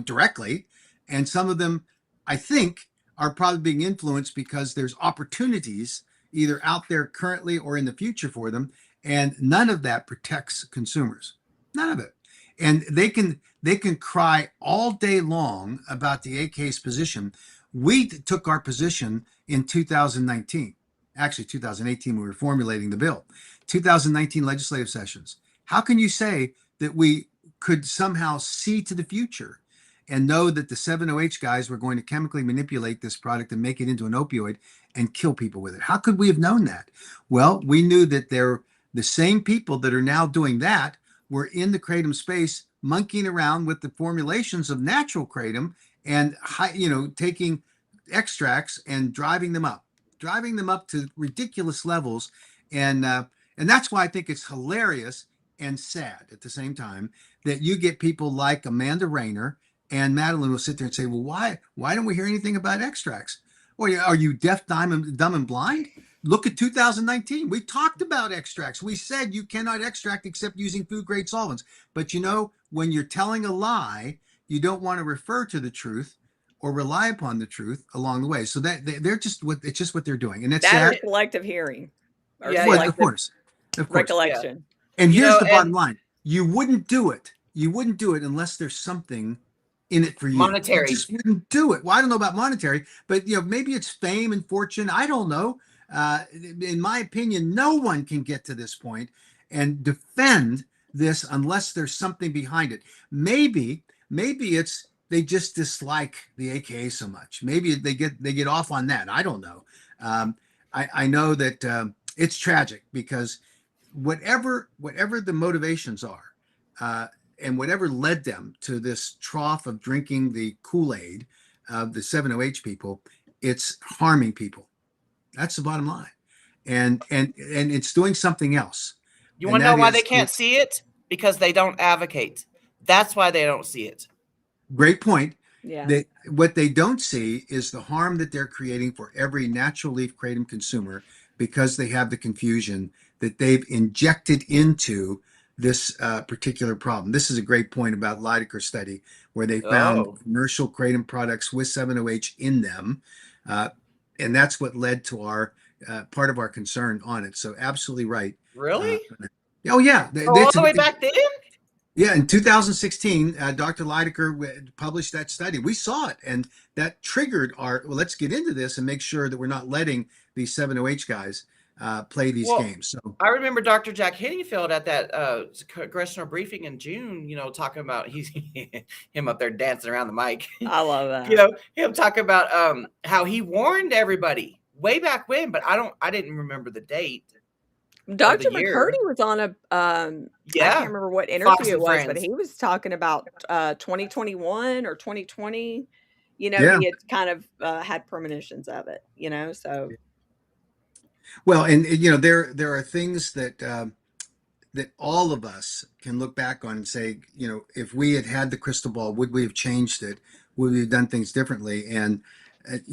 directly, and some of them, I think, are probably being influenced because there's opportunities either out there currently or in the future for them, and none of that protects consumers. None of it. And they can cry all day long about the AK's position. We took our position in 2019, actually 2018, when we were formulating the bill. 2019 legislative sessions. How can you say that we could somehow see to the future and know that the 7-OH guys were going to chemically manipulate this product and make it into an opioid and kill people with it? How could we have known that? Well, we knew that the same people that are now doing that were in the kratom space, monkeying around with the formulations of natural kratom and taking extracts and driving them up to ridiculous levels. And that's why I think it's hilarious and sad at the same time that you get people like Amanda Rayner and Madeline will sit there and say, well, why don't we hear anything about extracts? Or are you deaf, dumb, and blind? Look at 2019. We talked about extracts. We said you cannot extract except using food grade solvents. But when you're telling a lie, you don't want to refer to the truth or rely upon the truth along the way. So that it's just what they're doing. And it's that selective hearing. Of course. Recollection. Yeah. And here's the bottom line. You wouldn't do it unless there's something in it for you. Monetary. You just wouldn't do it. Well, I don't know about monetary, but maybe it's fame and fortune. I don't know. In my opinion, no one can get to this point and defend this unless there's something behind it. Maybe it's they just dislike the AKA so much. Maybe they get off on that. I don't know. I know that it's tragic because whatever the motivations are, and whatever led them to this trough of drinking the Kool-Aid of the 7-OH people, it's harming people. That's the bottom line. And it's doing something else. You want to know why they can't see it? Because they don't advocate. That's why they don't see it. Great point. Yeah. What they don't see is the harm that they're creating for every natural leaf kratom consumer because they have the confusion that they've injected into this particular problem. This is a great point about Lydecker study where they found commercial kratom products with 7-OH in them. And that's what led to our part of our concern on it. So absolutely right. Really? Oh, yeah. All the way back then? Yeah, in 2016, Dr. Lydecker published that study. We saw it, and that triggered let's get into this and make sure that we're not letting these 7-OH guys play these games. So I remember Dr. Jack Henningfield at that congressional briefing in June, talking about him up there dancing around the mic. I love that. Him talking about how he warned everybody way back when, but I didn't remember the date. Dr. McCurdy was on I can't remember what interview it was, but he was talking about 2021 or 2020. He had kind of had premonitions of it, so. Well, and there are things that all of us can look back on and say, if we had the crystal ball, would we have changed it? Would we have done things differently? And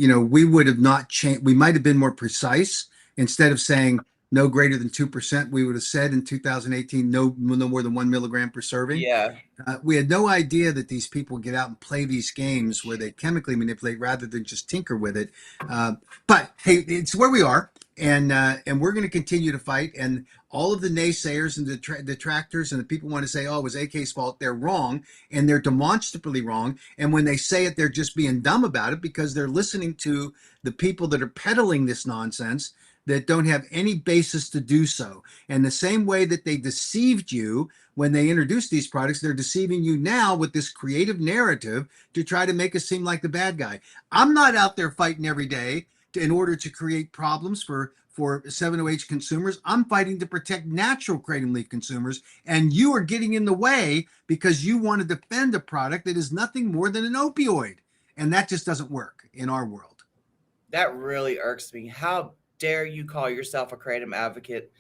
we would have not changed. We might have been more precise. Instead of saying no greater than 2%, we would have said in 2018 no more than 1 milligram per serving. Yeah, we had no idea that these people get out and play these games where they chemically manipulate rather than just tinker with it. But hey, it's where we are. And we're going to continue to fight. And all of the naysayers and the detractors and the people want to say, oh, it was AK's fault. They're wrong. And they're demonstrably wrong. And when they say it, they're just being dumb about it because they're listening to the people that are peddling this nonsense that don't have any basis to do so. And the same way that they deceived you when they introduce these products, they're deceiving you now with this creative narrative to try to make us seem like the bad guy. I'm not out there fighting every day in order to create problems for 7-OH consumers. I'm fighting to protect natural kratom leaf consumers, and you are getting in the way because you want to defend a product that is nothing more than an opioid, and that just doesn't work in our world. That really irks me. How dare you call yourself a kratom advocate,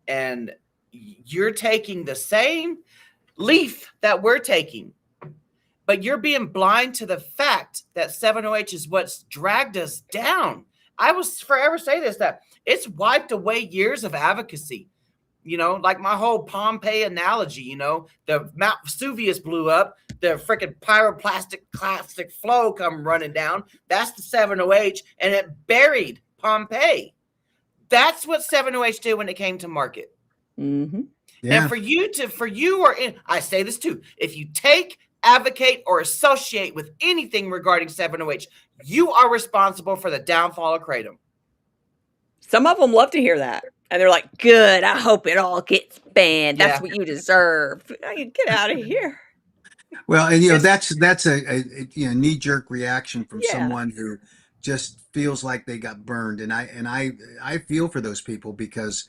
and you're taking the same leaf that we're taking, but you're being blind to the fact that 7-OH is what's dragged us down. I will forever say this, that it's wiped away years of advocacy. You know, like my whole Pompeii analogy, you know, the Mount Vesuvius blew up, the freaking pyroclastic classic flow come running down. That's the 7-OH, and it buried Pompeii. That's what 7-OH did when it came to market. Mm-hmm. Yeah. And I say this too, if you take, advocate, or associate with anything regarding 7-OH, you are responsible for the downfall of kratom. Some of them love to hear that. And they're like, good, I hope it all gets banned. That's what you deserve. Get out of here. Well, and that's a knee-jerk reaction from someone who just feels like they got burned. And I feel for those people because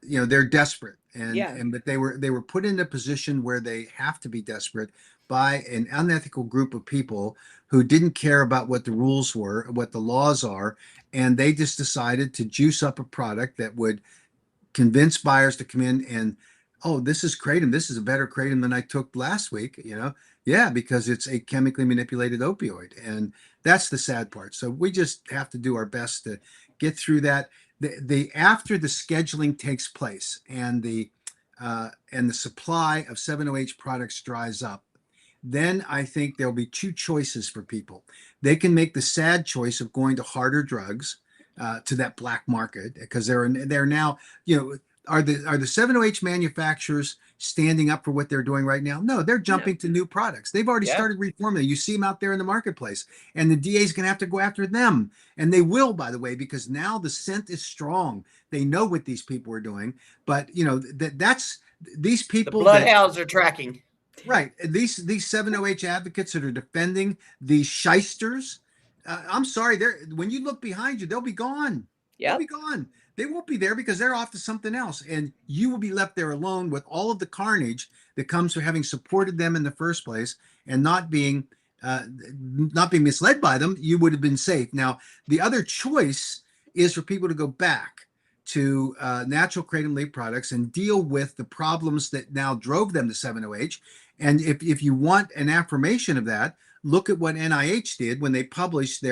they're desperate, but they were put in a position where they have to be desperate by an unethical group of people who didn't care about what the rules were, what the laws are, and they just decided to juice up a product that would convince buyers to come in and, oh, this is kratom. This is a better kratom than I took last week. Because it's a chemically manipulated opioid, and that's the sad part. So we just have to do our best to get through that. The after the scheduling takes place and the supply of 7-OH products dries up, then I think there'll be two choices for people. They can make the sad choice of going to harder drugs, to that black market, because they're now, are the 7-OH manufacturers standing up for what they're doing right now? No, they're jumping to new products. They've already started reforming. You see them out there in the marketplace, and the DA is going to have to go after them, and they will, by the way, because now the scent is strong. They know what these people are doing, but that's these people. The bloodhounds are tracking. Right. These 7-OH advocates that are defending these shysters. I'm sorry. When you look behind you, they'll be gone. They'll be gone. They won't be there because they're off to something else, and you will be left there alone with all of the carnage that comes from having supported them in the first place and not being misled by them. You would have been safe. Now, the other choice is for people to go back to natural kratom leaf products and deal with the problems that now drove them to 7-OH. And if you want an affirmation of that, look at what NIH did when they published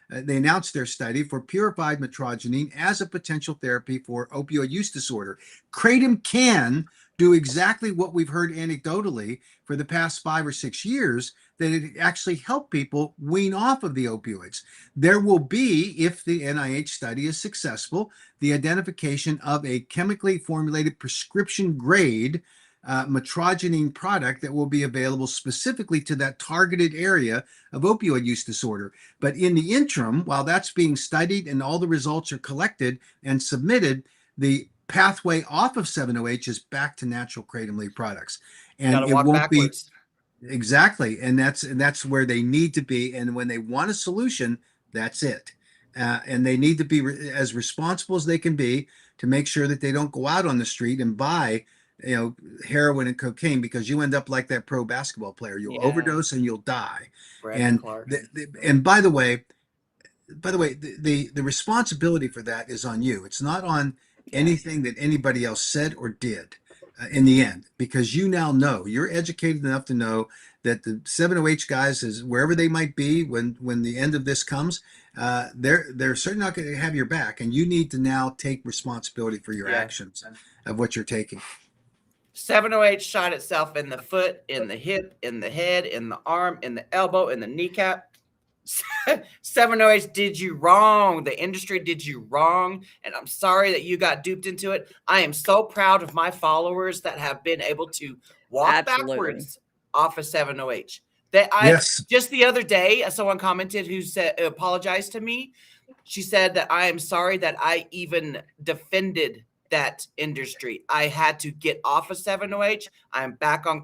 they announced their study for purified metrogenine as a potential therapy for opioid use disorder. Kratom can do exactly what we've heard anecdotally for the past 5 or 6 years, that it actually helped people wean off of the opioids. There will be, if the NIH study is successful, the identification of a chemically formulated prescription grade metrogenine product that will be available specifically to that targeted area of opioid use disorder. But in the interim, while that's being studied and all the results are collected and submitted, the pathway off of 7-OH is back to natural kratom leaf products, and it won't backwards. Be exactly. And that's where they need to be. And when they want a solution, that's it. And they need to be as responsible as they can be to make sure that they don't go out on the street and buy heroin and cocaine, because you end up like that pro basketball player. You'll overdose and you'll die. And by the way, the responsibility for that is on you. It's not on anything that anybody else said or did in the end, because you now know, you're educated enough to know that the 7-OH guys, is wherever they might be when the end of this comes, they're certainly not going to have your back, and you need to now take responsibility for your actions of what you're taking. 7-OH shot itself in the foot, in the hip, in the head, in the arm, in the elbow, in the kneecap. 7-OH did you wrong. The industry did you wrong. And I'm sorry that you got duped into it. I am so proud of my followers that have been able to walk backwards off of 7-OH. Just the other day, someone commented who apologized to me. She said that I am sorry that I even defended that industry. I had to get off of 7-OH. I'm back on,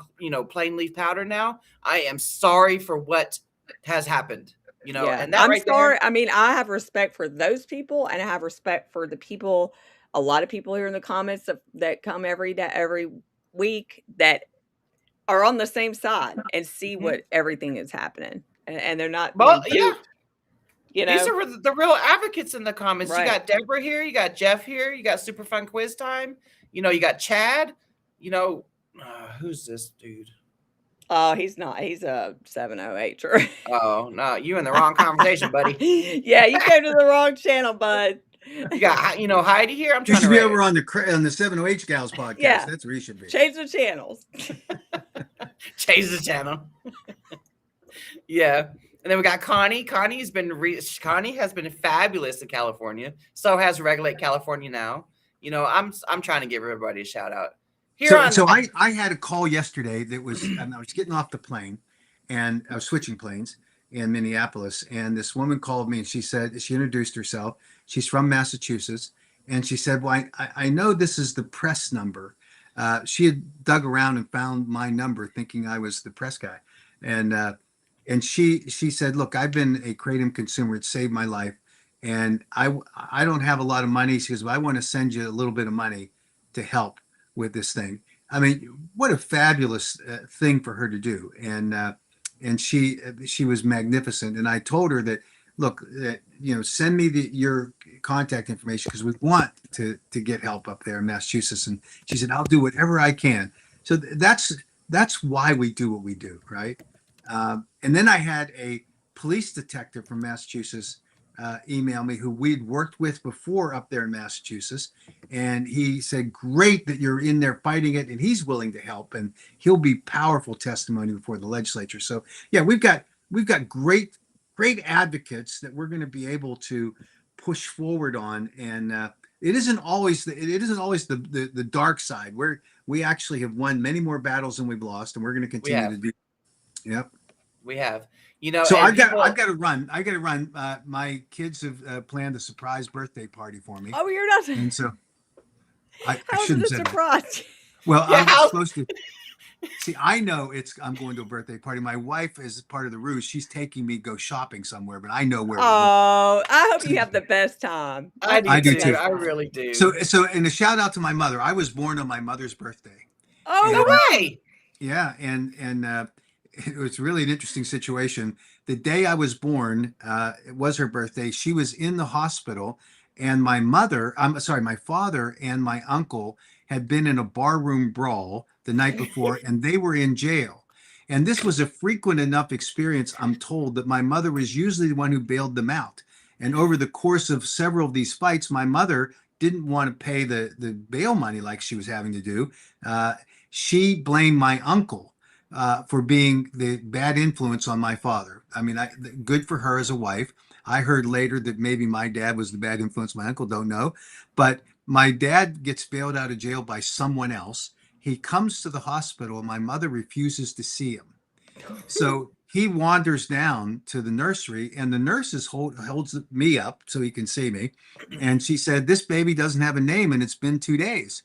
plain leaf powder now. I am sorry for what has happened, and that I'm right sorry. there. I mean, I have respect for those people, and I have respect for the people, a lot of people here in the comments that come every day, every week, that are on the same side and see what everything is happening, and they're not Well, being duped, These are the real advocates in the comments. Right. You got Deborah here, you got Jeff here, you got Super Fun Quiz Time, you got Chad, who's this dude? Oh, he's not. He's a 708er. Oh, no, you in the wrong conversation, buddy. Yeah, you came to the wrong channel, bud. You got, Heidi here. I'm You trying should to be over on the 7OH Gals podcast. Yeah. That's where you should be. Change the channels. Change the channel. Yeah. And then we got Connie. Connie has been fabulous in California. So has Regulate California now. I'm trying to give everybody a shout out. I had a call yesterday that was, I was getting off the plane, and I was switching planes in Minneapolis, and this woman called me, and she introduced herself. She's from Massachusetts, and she said, well, I know this is the press number. She had dug around and found my number thinking I was the press guy. And she said, look, I've been a Kratom consumer. It saved my life. And I don't have a lot of money. She goes, well, I want to send you a little bit of money to help with this thing. I mean, what a fabulous thing for her to do. And she was magnificent. And I told her that, look, send me your contact information, because we want to get help up there in Massachusetts. And she said, I'll do whatever I can. So that's why we do what we do, right? And then I had a police detective from Massachusetts email me, who we'd worked with before up there in Massachusetts. And he said, great that you're in there fighting it, and he's willing to help, and he'll be powerful testimony before the legislature. So yeah, we've got great advocates that we're going to be able to push forward on. And it isn't always the dark side, where we actually have won many more battles than we've lost, and we're going to continue to do. Yep. We have, So I've got to run. My kids have planned a surprise birthday party for me. Oh, you're not. And so I How shouldn't is it say a surprise? that. Well, I'm supposed to. See, I know I'm going to a birthday party. My wife, is part of the ruse, she's taking me go shopping somewhere, but I know where. Oh, I hope you have the best time. I do too. I really do. So, and a shout out to my mother. I was born on my mother's birthday. Oh, no way. Yeah, and it was really an interesting situation. The day I was born, it was her birthday. She was in the hospital, and my father and my uncle had been in a barroom brawl the night before, and they were in jail. And this was a frequent enough experience, I'm told, that my mother was usually the one who bailed them out. And over the course of several of these fights, my mother didn't want to pay the bail money like she was having to do. She blamed my uncle for being the bad influence on my father. I mean, good for her as a wife. I heard later that maybe my dad was the bad influence. My uncle, don't know. But my dad gets bailed out of jail by someone else. He comes to the hospital, and my mother refuses to see him. So he wanders down to the nursery, and the nurses holds me up so he can see me. And she said, this baby doesn't have a name, and it's been 2 days.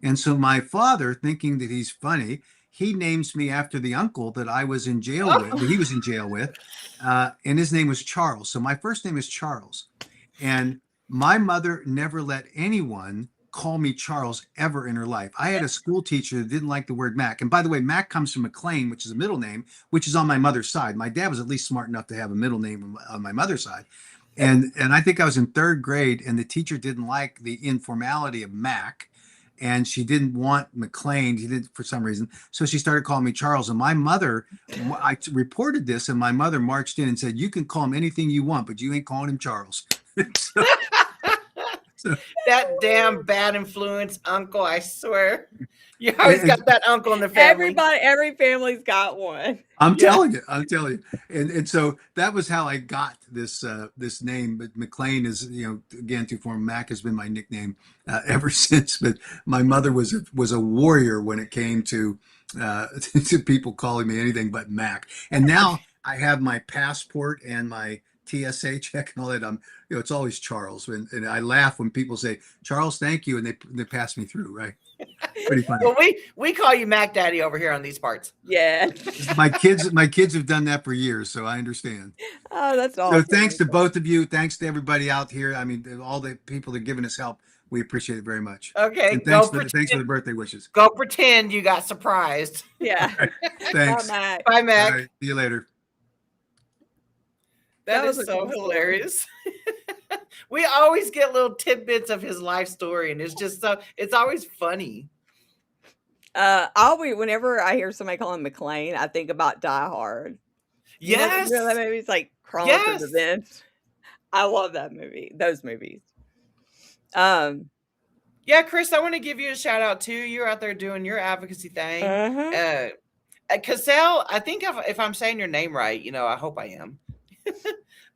And so my father, thinking that he's funny, he names me after the uncle that I was in jail with, that he was in jail with, and his name was Charles. So my first name is Charles. And my mother never let anyone call me Charles ever in her life. I had a school teacher that didn't like the word Mac. And by the way, Mac comes from McLean, which is a middle name, which is on my mother's side. My dad was at least smart enough to have a middle name on my mother's side. And I think I was in 3rd grade, and the teacher didn't like the informality of Mac. And she didn't want McLean. She did for some reason. So she started calling me Charles. And my mother, I reported this, and my mother marched in and said, you can call him anything you want, but you ain't calling him Charles. That damn bad influence uncle, I swear. You always got that uncle in the family. Every family's got one. I'm telling you. And so that was how I got this name. But McLean is, again, to form Mac has been my nickname ever since. But my mother was a warrior when it came to people calling me anything but Mac. And now I have my passport and my TSA check and all that. It's always Charles, and I laugh when people say Charles, thank you, and they pass me through. Right? Pretty funny. Well, we call you Mac Daddy over here on these parts. Yeah. My kids have done that for years, so I understand. Oh, that's awesome. So thanks to both of you. Thanks to everybody out here. I mean, all the people that are giving us help. We appreciate it very much. Okay. And thanks for the birthday wishes. Go pretend you got surprised. Yeah. Right. Thanks. Bye, Mac. Bye, Mac. Right. See you later. That is so hilarious. We always get little tidbits of his life story, and it's always funny. Whenever I hear somebody call him McClane, I think about Die Hard. Yes. You know that movie's like crawling through the vents. I love that movie. Those movies. Yeah, Chris, I want to give you a shout out too. You're out there doing your advocacy thing. Cassell, I think if I'm saying your name right, I hope I am.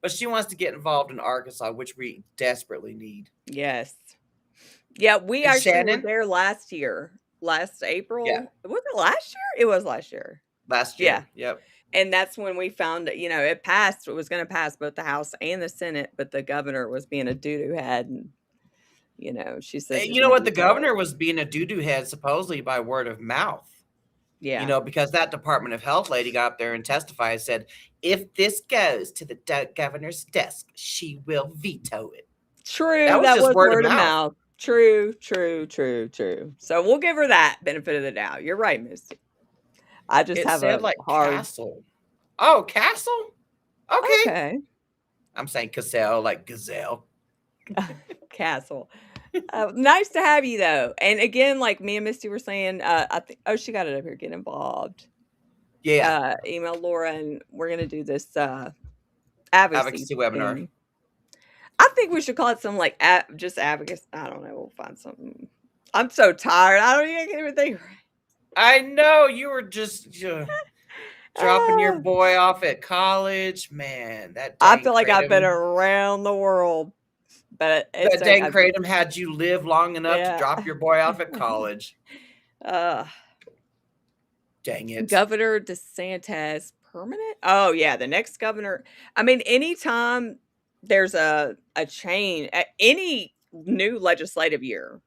But she wants to get involved in Arkansas, which we desperately need. Yes. Yeah, we actually were there last April. Yeah. Was it last year? It was last year. Last year. Yeah. Yep. And that's when we found that, it passed. It was going to pass both the House and the Senate, but the governor was being a doo-doo head. And, she said. You know what? The governor was being a doo-doo head supposedly by word of mouth. Yeah. Because that Department of Health lady got up there and testified and said, if this goes to the governor's desk, she will veto it. True. That was word of mouth. True. So we'll give her that benefit of the doubt. You're right, Misty. I just have a hard Castle. Oh, Castle? Okay. I'm saying Cassell, like gazelle. Castle. Nice to have you though. And again, like me and Misty were saying, I think she got it up here. Get involved. Yeah. Email Laura, and we're gonna do this advocacy webinar. thing. I think we should call it something like just advocacy. I don't know. We'll find something. I'm so tired. I can't even think. I know you were just dropping your boy off at college, man. I feel like I've been around the world, but that dang kratom had you live long enough to drop your boy off at college. Dang it, Governor DeSantis permanent. Oh yeah, the next governor. I mean, anytime there's a change at any new legislative year,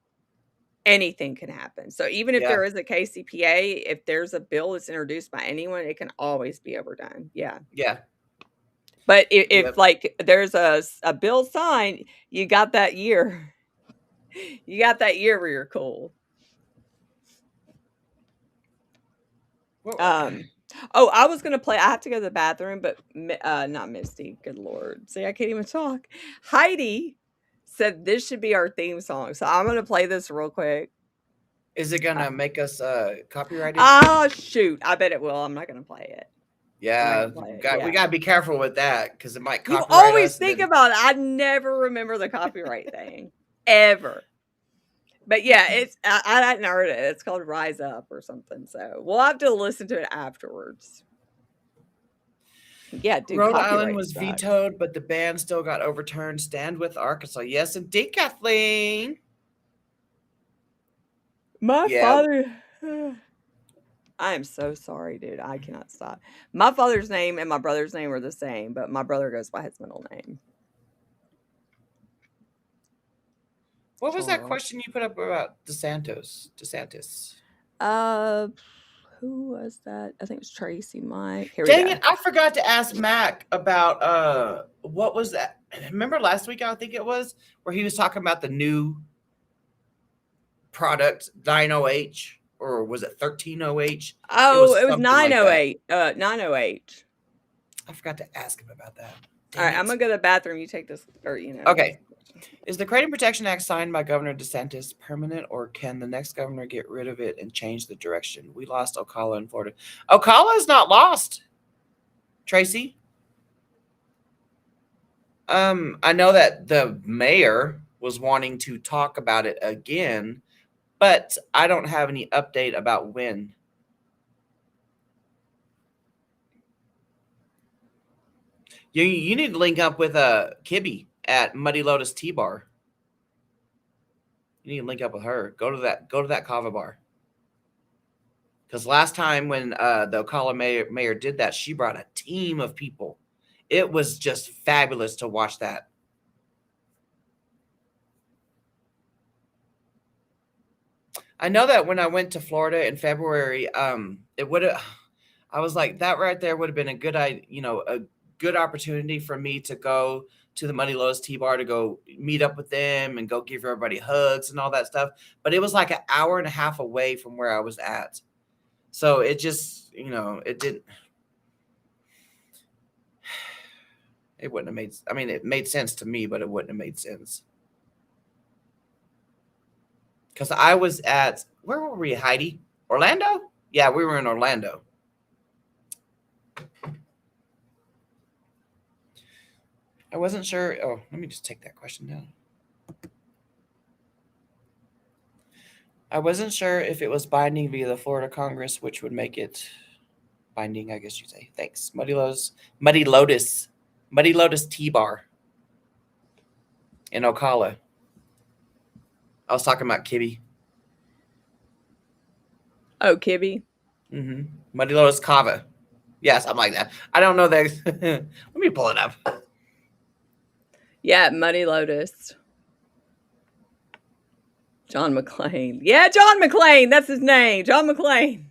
anything can happen. So even if there is a KCPA, if there's a bill that's introduced by anyone, it can always be overdone. Yeah. But if like there's a bill signed, you got that year. You got that year where you're cool. I was gonna play. I have to go to the bathroom, but not Misty. Good Lord, see, I can't even talk. Heidi said this should be our theme song, so I'm gonna play this real quick. Is it gonna make us copyrighted? Oh shoot! I bet it will. I'm not gonna play it. Yeah, we gotta be careful with that because it might copyright. You always think about it. I never remember the copyright thing ever. But yeah, I hadn't heard it. It's called Rise Up or something. So we'll have to listen to it afterwards. Yeah, dude, Rhode Island was vetoed, but the ban still got overturned. Stand with Arkansas. Yes, indeed, Kathleen. My father. I am so sorry, dude. I cannot stop. My father's name and my brother's name are the same, but my brother goes by his middle name. What was that question you put up about DeSantis? Who was that? I think it was Tracy Mike. Dang it, I forgot to ask Mac about what was that? Remember last week, I think it was, where he was talking about the new product, 90H, or was it 13OH? Oh, it was 908. 908. I forgot to ask him about that. All right, I'm gonna go to the bathroom. You take this, or Okay. Is the Kratom Protection Act signed by Governor DeSantis permanent, or can the next governor get rid of it and change the direction? We lost Ocala in Florida. Ocala is not lost, Tracy. I know that the mayor was wanting to talk about it again, but I don't have any update about when. You need to link up with Kibby at Muddy Lotus Tea Bar. You need to link up with her. Go to that kava bar. Because last time when the Ocala mayor did that, she brought a team of people, It was just fabulous to watch that. I know that when I went to Florida in February, it would have. I was like, that right there would have been a good opportunity for me to go to the Muddy Lotus T-Bar to go meet up with them and go give everybody hugs and all that stuff. But it was like an hour and a half away from where I was at, so it just, it didn't. It wouldn't have made. I mean, it made sense to me, but it wouldn't have made sense. Because I was at, where were we, Heidi? Orlando? Yeah, we were in Orlando. I wasn't sure. Oh, let me just take that question down. I wasn't sure if it was binding via the Florida Congress, which would make it binding, I guess you'd say. Thanks. Muddy Lotus T-Bar in Ocala. I was talking about Kibby. Oh, Kibby. Mm-hmm. Muddy Lotus Cava. Yeah, something like that. I don't know that. Let me pull it up. Yeah, Muddy Lotus. John McClane. Yeah, John McClane. That's his name. John McClane.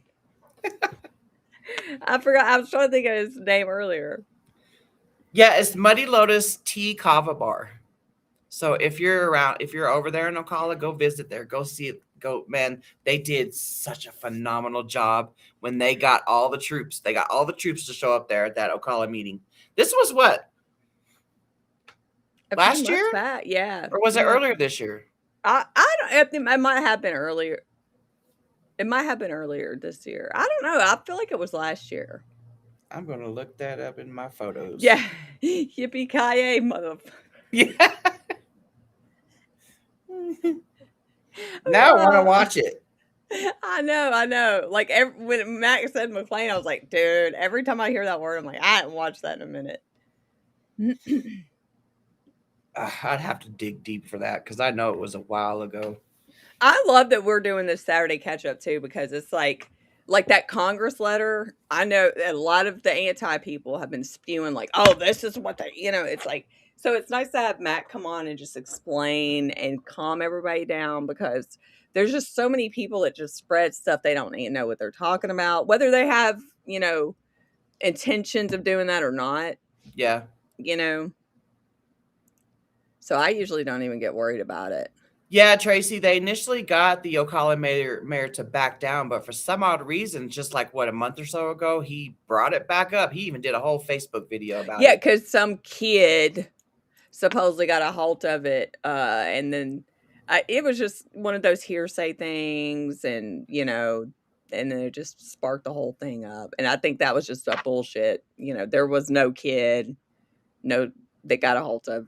I forgot. I was trying to think of his name earlier. Yeah, it's Muddy Lotus Tea Cava Bar. So if you're over there in Ocala, go visit there. Go see it. Man, they did such a phenomenal job when they got all the troops. They got all the troops to show up there at that Ocala meeting. This was what? Last year? Back, yeah. Or was it earlier this year? I think it might have been earlier. It might have been earlier this year. I don't know. I feel like it was last year. I'm going to look that up in my photos. Yeah. Yippee-ki-yay, motherfucker. Yeah. Now I want to watch it. I know. Like when Max said McClane, I was like, dude, every time I hear that word, I'm like, I haven't watched that in a minute. I'd have to dig deep for that because I know it was a while ago. I love that we're doing this Saturday catch up too, because it's like that Congress letter. I know a lot of the anti people have been spewing like, oh, this is what they, it's like, so it's nice to have Matt come on and just explain and calm everybody down, because there's just so many people that just spread stuff. They don't even know what they're talking about, whether they have, intentions of doing that or not. Yeah. So I usually don't even get worried about it. Yeah, Tracy, they initially got the Ocala mayor to back down, but for some odd reason, just like a month or so ago, he brought it back up. He even did a whole Facebook video about it. Yeah, because some kid supposedly got a hold of it, and then it was just one of those hearsay things, and and then it just sparked the whole thing up. And I think that was just a bullshit. There was no kid, that got a hold of,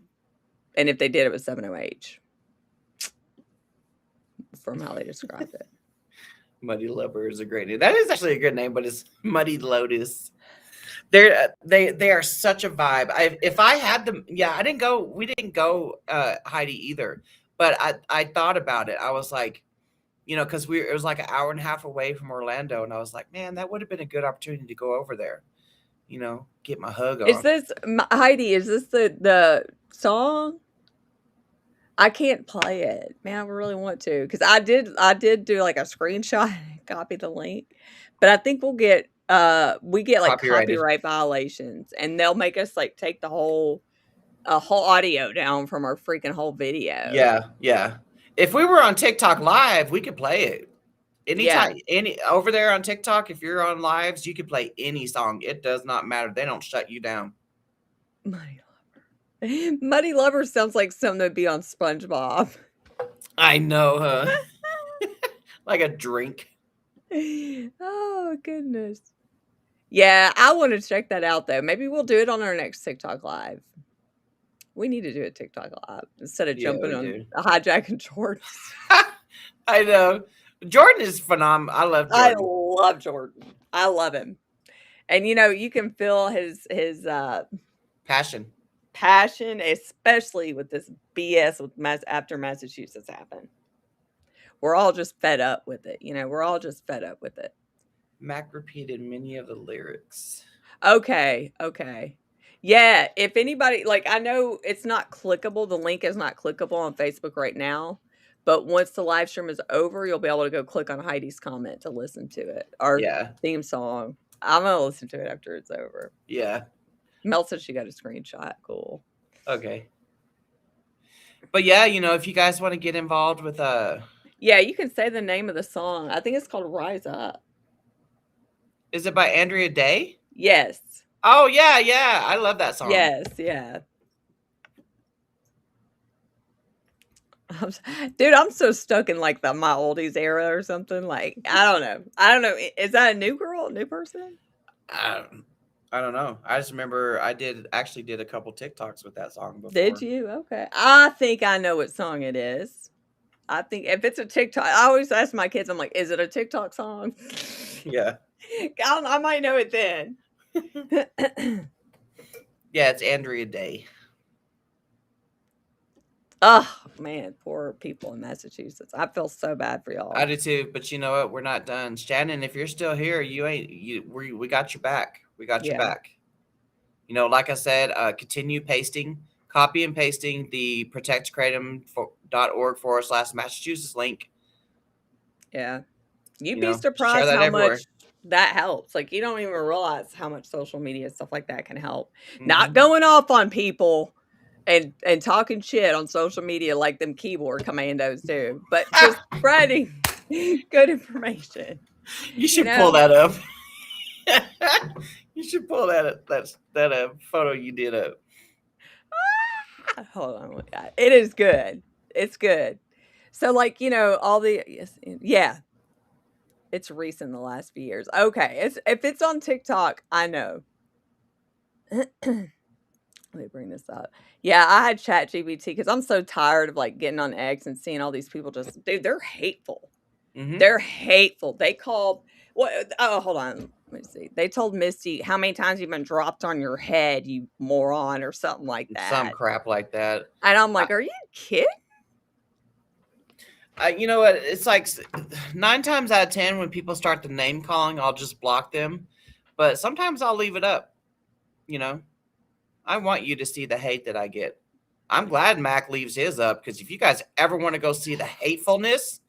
and if they did, it was 7OH. From how they described it. Muddy Lover is a great name. That is actually a good name, but it's Muddy Lotus. They are such a vibe. If I had them, yeah, I didn't go. We didn't go, Heidi, either. But I thought about it. I was like, because it was like an hour and a half away from Orlando, and I was like, man, that would have been a good opportunity to go over there. Get my hug on. Is this Heidi? Is this the song? I can't play it, man. I really want to, because I did do like a screenshot and copy the link, but I think we get like copyright violations, and they'll make us like take the whole audio down from our freaking whole video. Yeah. If we were on TikTok live, we could play it anytime. Over there on TikTok, if you're on lives, you can play any song. It does not matter. They don't shut you down. Muddy Lover sounds like something that'd be on SpongeBob. I know, huh? Like a drink. Oh, goodness. Yeah, I want to check that out, though. Maybe we'll do it on our next TikTok Live. We need to do a TikTok Live instead of jumping on hijacking Jordan. I know. Jordan is phenomenal. I love Jordan. I love Jordan. I love him. And, you can feel his passion, especially with this BS after Massachusetts happened. We're all just fed up with it. We're all just fed up with it. Mac repeated many of the lyrics. Okay. Yeah, if anybody like I know it's not clickable, the link is not clickable on Facebook right now, but once the live stream is over, you'll be able to go click on Heidi's comment to listen to it. Our Yeah. theme song. I'm gonna listen to it after it's over. Yeah. Mel said she got a screenshot. Cool. Okay. But yeah, if you guys want to get involved with Yeah, you can say the name of the song. I think it's called Rise Up. Is it by Andrea Day? Yes. Oh yeah. I love that song. Yes, yeah. Dude, I'm so stuck in like my oldies era or something. Like, I don't know. Is that a new girl, a new person? I don't know. I just remember I actually did a couple TikToks with that song before. Did you? Okay. I think I know what song it is. I think if it's a TikTok, I always ask my kids, I'm like, is it a TikTok song? Yeah. I might know it then. Yeah, it's Andrea Day. Oh man, poor people in Massachusetts. I feel so bad for y'all. I do too, but you know what? We're not done. Shannon, if you're still here, we got your back. We got your back. Like I said, continue copy and pasting the protectkratom.org/Massachusetts link. Yeah. You'd be surprised how much that helps. Like, you don't even realize how much social media stuff like that can help. Mm-hmm. Not going off on people and talking shit on social media like them keyboard commandos do, but just spreading good information. You should pull that up. You should pull that photo you did up. Hold on. It is good. It's good. So like, all the it's recent the last few years. Okay. If it's on TikTok, I know. Let me bring this up. Yeah, I had ChatGPT because I'm so tired of like getting on X and seeing all these people dude, they're hateful. Mm-hmm. They're hateful. They called hold on. Let me see. They told Misty how many times you've been dropped on your head, you moron, or something like that. Some crap like that. And I'm like, are you kidding? You know what? It's like 9 times out of 10 when people start the name calling, I'll just block them. But sometimes I'll leave it up. I want you to see the hate that I get. I'm glad Mac leaves his up because if you guys ever want to go see the hatefulness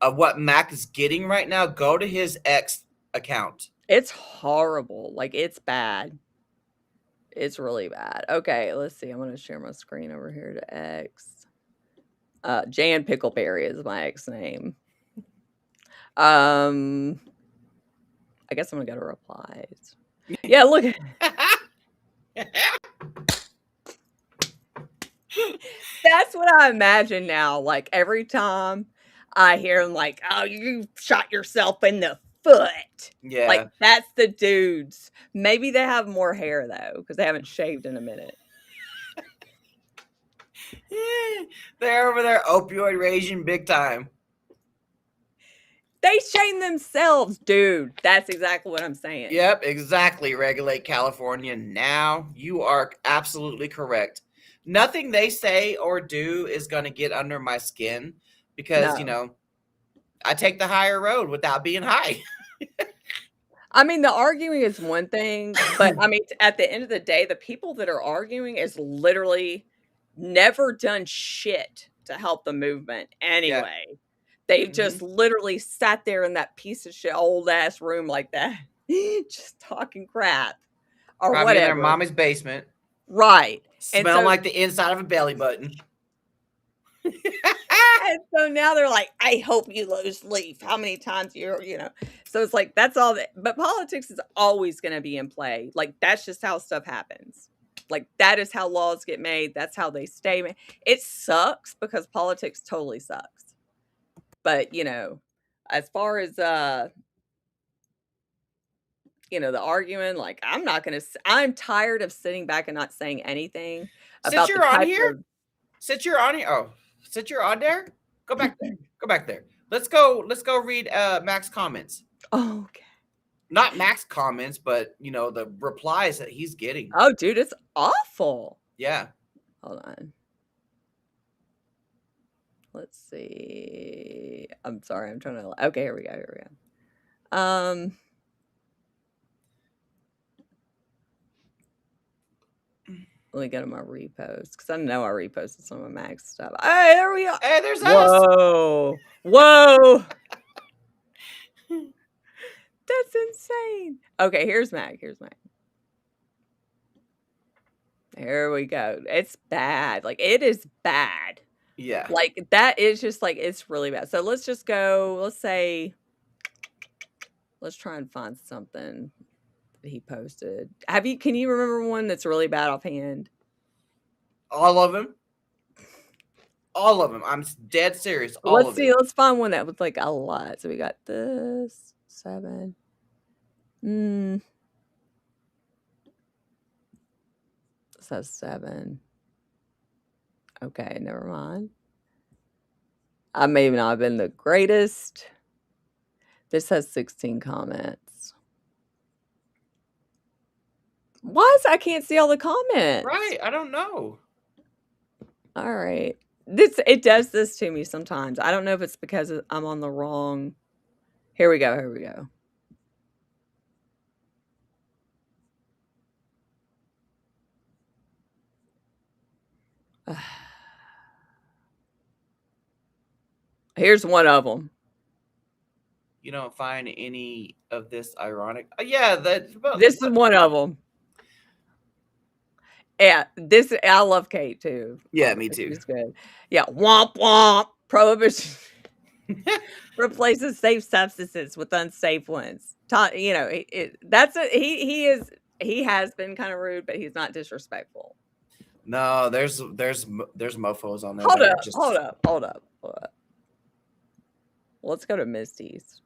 of what Mac is getting right now, go to his X account. It's horrible. Like, it's bad. It's really bad. Okay, let's see. I'm going to share my screen over here to X. Jan Pickleberry is my X name. I guess I'm going to go to replies. Yeah, look. That's what I imagine now. Like, every time I hear him like, oh, you shot yourself in the foot. Yeah. Like, that's the dudes. Maybe they have more hair, though, because they haven't shaved in a minute. They're over there opioid raging big time. They shame themselves, dude. That's exactly what I'm saying. Yep, exactly. Regulate California now. You are absolutely correct. Nothing they say or do is going to get under my skin because, I take the higher road without being high. I mean, the arguing is one thing, but I mean, at the end of the day, the people that are arguing is literally never done shit to help the movement anyway. Yeah. They've just literally sat there in that piece of shit old ass room like that, just talking crap or probably whatever. In their mommy's basement. Right. Smell like the inside of a belly button. And so now they're like, I hope you lose Leaf. How many times so it's like, that's all that, but politics is always going to be in play. Like, that's just how stuff happens. Like, that is how laws get made. That's how they stay made. It sucks because politics totally sucks. But, as far as, the arguing, like, I'm tired of sitting back and not saying anything about Since you're on here. Since you're on here. Oh, since you're on there, go back there. Go back there. Let's go read Mac's comments. Oh, okay. Not Mac's comments, but the replies that he's getting. Oh, dude, it's awful. Yeah. Hold on. Let's see. I'm sorry. I'm trying to. Okay, here we go. Let me go to my repost because I know I reposted some of Mac's stuff. Hey, there we are. Hey, there's us. Whoa. Whoa. That's insane. Okay, here's Mac. Here's Mac. There we go. It's bad. Like, it is bad. Yeah. Like, that is just like, it's really bad. So let's just go, let's say, let's try and find something that he posted. Can you remember one that's really bad offhand? All of them. All of them. I'm dead serious. Let's see. Let's find one that was like a lot. So we got this 7. This has 7. Okay, never mind. I may not have been the greatest. This has 16 comments. Why is I can't see all the comments? Right, I don't know. All right. It does this to me sometimes. I don't know if it's because I'm on the wrong. Here we go. Here we go. Here's one of them. You don't find any of this ironic? Yeah, this is one of them. Yeah, I love Kate too. Yeah, me too. She's good. Yeah, womp womp. Prohibition replaces safe substances with unsafe ones. You know, that's it. He has been kind of rude, but he's not disrespectful. No, there's mofos on there. Hold up. Let's go to Misty's.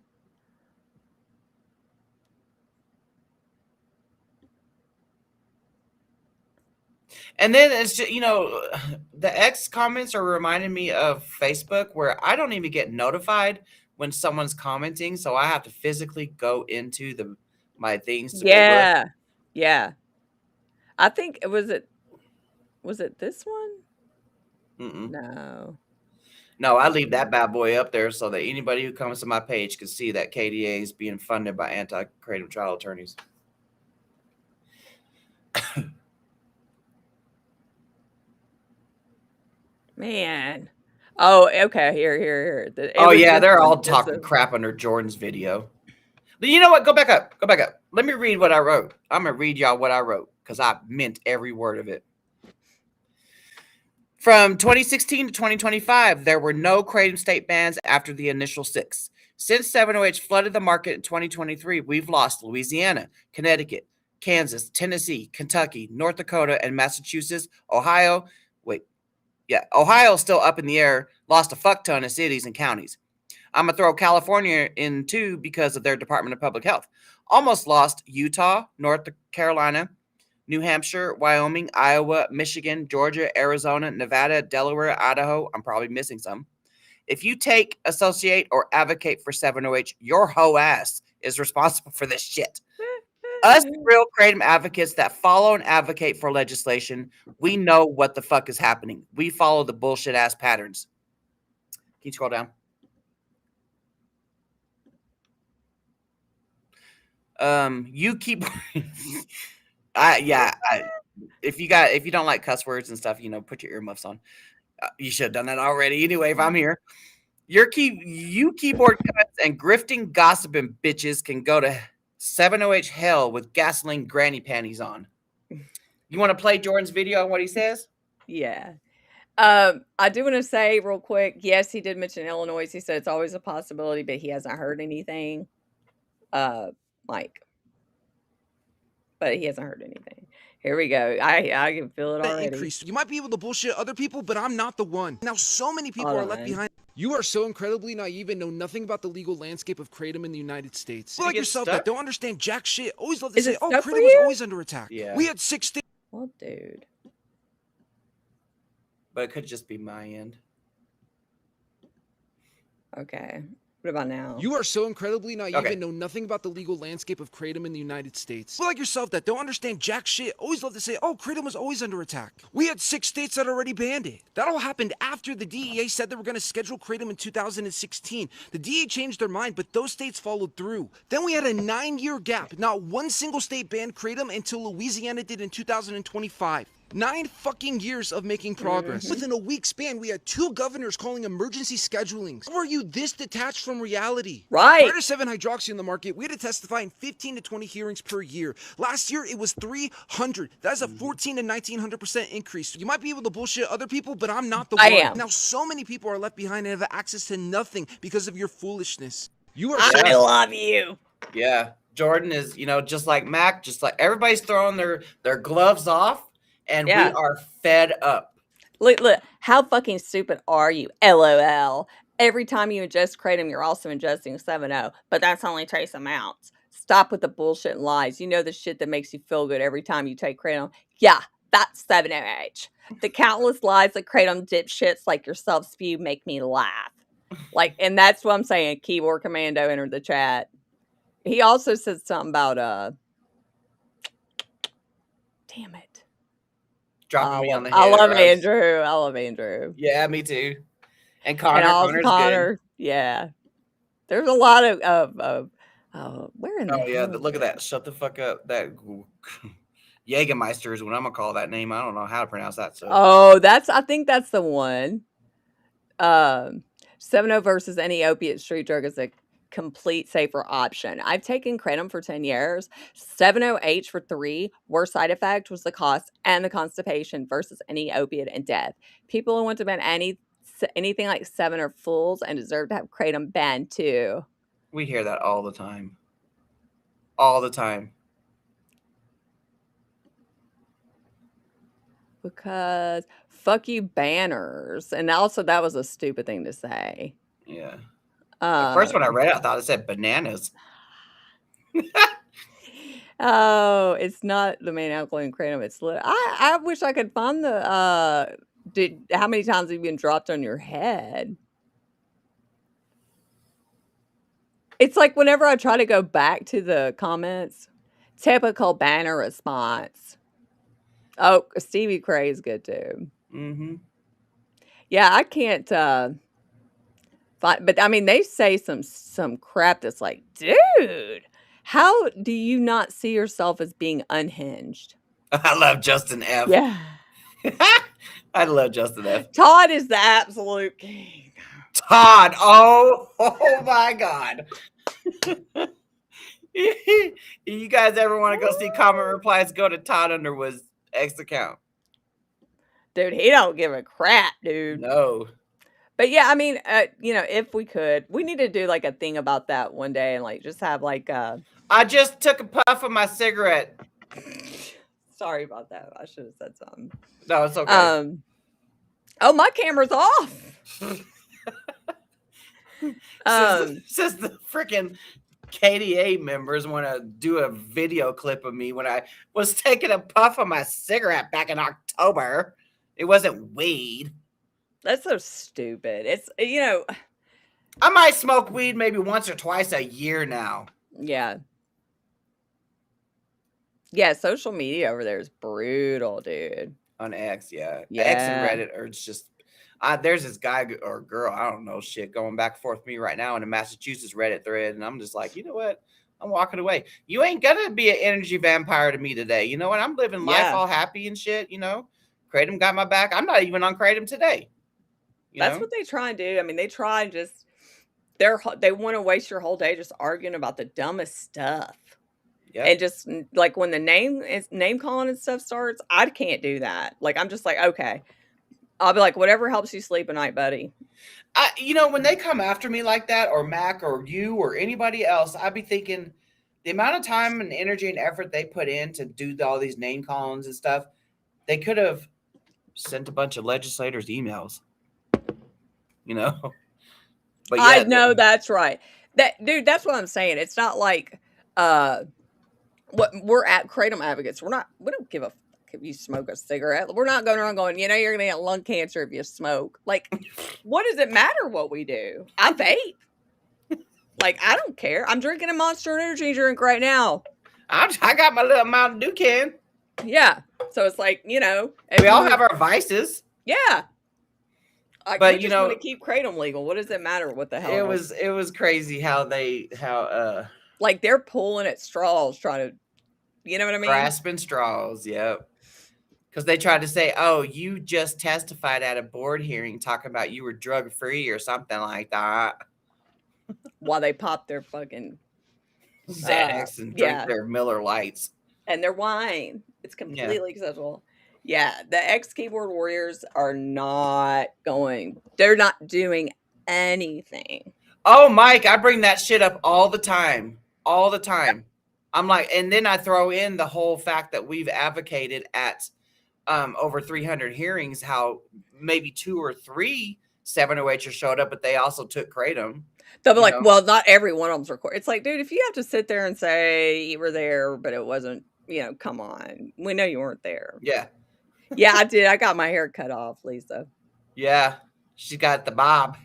And then it's just, the X comments are reminding me of Facebook, where I don't even get notified when someone's commenting, so I have to physically go into my things to Yeah. I think was it this one? No, I leave that bad boy up there so that anybody who comes to my page can see that KDA is being funded by anti-creative trial attorneys. Man. Oh, okay. Here. They're all talking crap under Jordan's video. But you know what? Go back up. Let me read what I wrote. I'm going to read y'all what I wrote because I meant every word of it. From 2016 to 2025, there were no Kratom state bans after the initial 6. Since 7OH flooded the market in 2023, we've lost Louisiana, Connecticut, Kansas, Tennessee, Kentucky, North Dakota, and Massachusetts. Ohio's still up in the air, lost a fuck ton of cities and counties. I'm going to throw California in too because of their Department of Public Health. Almost lost Utah, North Carolina, New Hampshire, Wyoming, Iowa, Michigan, Georgia, Arizona, Nevada, Delaware, Idaho. I'm probably missing some. If you take, associate, or advocate for 7OH, your hoe ass is responsible for this shit. Us real Kratom advocates that follow and advocate for legislation, we know what the fuck is happening. We follow the bullshit ass patterns. Can you scroll down? You keep if you don't like cuss words and stuff, put your earmuffs on. You should have done that already. Anyway, if I'm here, you keyboard cuts and grifting gossiping bitches can go to 7OH hell with gasoline granny panties on. You want to play Jordan's video on what he says? Yeah. I do want to say real quick, yes, he did mention Illinois. He said it's always a possibility, but he hasn't heard anything. Mike. But he hasn't heard anything. Here we go. I can feel it already. Increase. You might be able to bullshit other people, but I'm not the one. Now, so many people are left behind. You are so incredibly naive and know nothing about the legal landscape of Kratom in the United States. Like yourself that don't understand jack shit. Always love to say, Kratom was always under attack. Yeah. We had 6 states. Well, dude. But it could just be my end. Okay. What about now? You are so incredibly naive and know nothing about the legal landscape of Kratom in the United States. Like yourself that don't understand jack shit. Always love to say, Kratom was always under attack. We had 6 states that already banned it. That all happened after the DEA said they were going to schedule Kratom in 2016. The DEA changed their mind, but those states followed through. Then we had a 9-year gap. Not one single state banned Kratom until Louisiana did in 2025. 9 fucking years of making progress. Mm-hmm. Within a week span, we had 2 governors calling emergency schedulings. How are you this detached from reality? Right. Prior to 7-hydroxy in the market, we had to testify in 15 to 20 hearings per year. Last year, it was 300. That's a 14 to 1900% increase. You might be able to bullshit other people, but I'm not the one. am. Now, so many people are left behind and have access to nothing because of your foolishness. You are I love you. Yeah. Jordan is, just like Mac, just like everybody's throwing their gloves off, and we are fed up. Look, how fucking stupid are you? LOL. Every time you ingest kratom, you're also ingesting 7-0, but that's only trace amounts. Stop with the bullshit and lies. You know the shit that makes you feel good every time you take kratom. Yeah, that's 7-0H. The countless lies that kratom dipshits like yourself spew make me laugh. And that's what I'm saying. Keyboard Commando entered the chat. He also said something about damn it. Dropping me on the head. I love Andrew. Yeah, me too. And Connor's Connor. Good. Yeah. There's a lot of where in the hell yeah, look at that. Shut the fuck up. That Jägermeister is what I'm gonna call that name. I don't know how to pronounce that. So. Oh, I think that's the one. 7-0 versus any opiate street drug is a complete safer option. I've taken kratom for 10 years. 7-0H for 3. Worst side effect was the cost and the constipation versus any opiate and death. People who want to ban anything like 7 are fools and deserve to have kratom banned too. We hear that all the time. All the time. Because fuck you banners. And also that was a stupid thing to say. Yeah. The first one I read, I thought it said bananas. Oh, it's not the main alkaline kratom. It's I wish I could find the how many times have you been dropped on your head? It's like whenever I try to go back to the comments, typical banner response. Oh, Stevie Cray is good too. Mm-hmm. Yeah, I can't but I mean, they say some crap that's like, dude, how do you not see yourself as being unhinged? I love Justin F. Yeah. I love Justin F. Todd is the absolute king. Todd, oh my God. You guys ever want to go see comment replies, go to Todd Underwood's X account. Dude, he don't give a crap, dude. No. But yeah, I mean, if we could, we need to do like a thing about that one day and like just have like I just took a puff of my cigarette. Sorry about that. I should have said something. No, it's okay. Oh, my camera's off. Since the freaking KDA members want to do a video clip of me when I was taking a puff of my cigarette back in October. It wasn't weed. That's so stupid. It's, I might smoke weed maybe once or twice a year now. Yeah. Yeah, social media over there is brutal, dude. On X, yeah. X and Reddit are just... there's this guy or girl, I don't know, shit, going back and forth with me right now in a Massachusetts Reddit thread, and I'm just like, you know what? I'm walking away. You ain't gonna be an energy vampire to me today. You know what? I'm living life all happy and shit, Kratom got my back. I'm not even on Kratom today. That's what they try and do. I mean, they try and just... They want to waste your whole day just arguing about the dumbest stuff. Yep. And just like when the name calling and stuff starts, I can't do that. Like, I'm just like, okay. I'll be like, whatever helps you sleep at night, buddy. When they come after me like that, or Mac or you or anybody else, I'd be thinking the amount of time and energy and effort they put in to do all these name callings and stuff, they could have sent a bunch of legislators emails, But yeah, I know that's right. Dude, that's what I'm saying. It's not like what we're at Kratom advocates. We don't give a fuck if you smoke a cigarette. We're not going around going, you're gonna get lung cancer if you smoke. Like, what does it matter what we do? I vape. Like, I don't care. I'm drinking a Monster Energy drink right now. I got my little Mountain Dew can. Yeah. So it's like, we all have our vices. Yeah. But we just want to keep Kratom legal. What does it matter what the hell? It was crazy how like they're pulling at straws trying to, you know what I mean? Grasping straws, yep. Because they tried to say, oh, you just testified at a board hearing talking about you were drug-free or something like that. While they pop their fucking Xanax and drink their Miller Lights. And their wine. It's completely acceptable. Yeah, the ex-keyboard warriors are they're not doing anything. Oh, Mike, I bring that shit up all the time. All the time. I'm like, and then I throw in the whole fact that we've advocated at over 300 hearings how maybe 2 or 3 708ers showed up, but they also took kratom. They'll be like, well, not every one of them's recorded. It's like, dude, if you have to sit there and say you were there, but it wasn't, come on. We know you weren't there. Yeah. Yeah, I did. I got my hair cut off, Lisa. Yeah. She got the bob.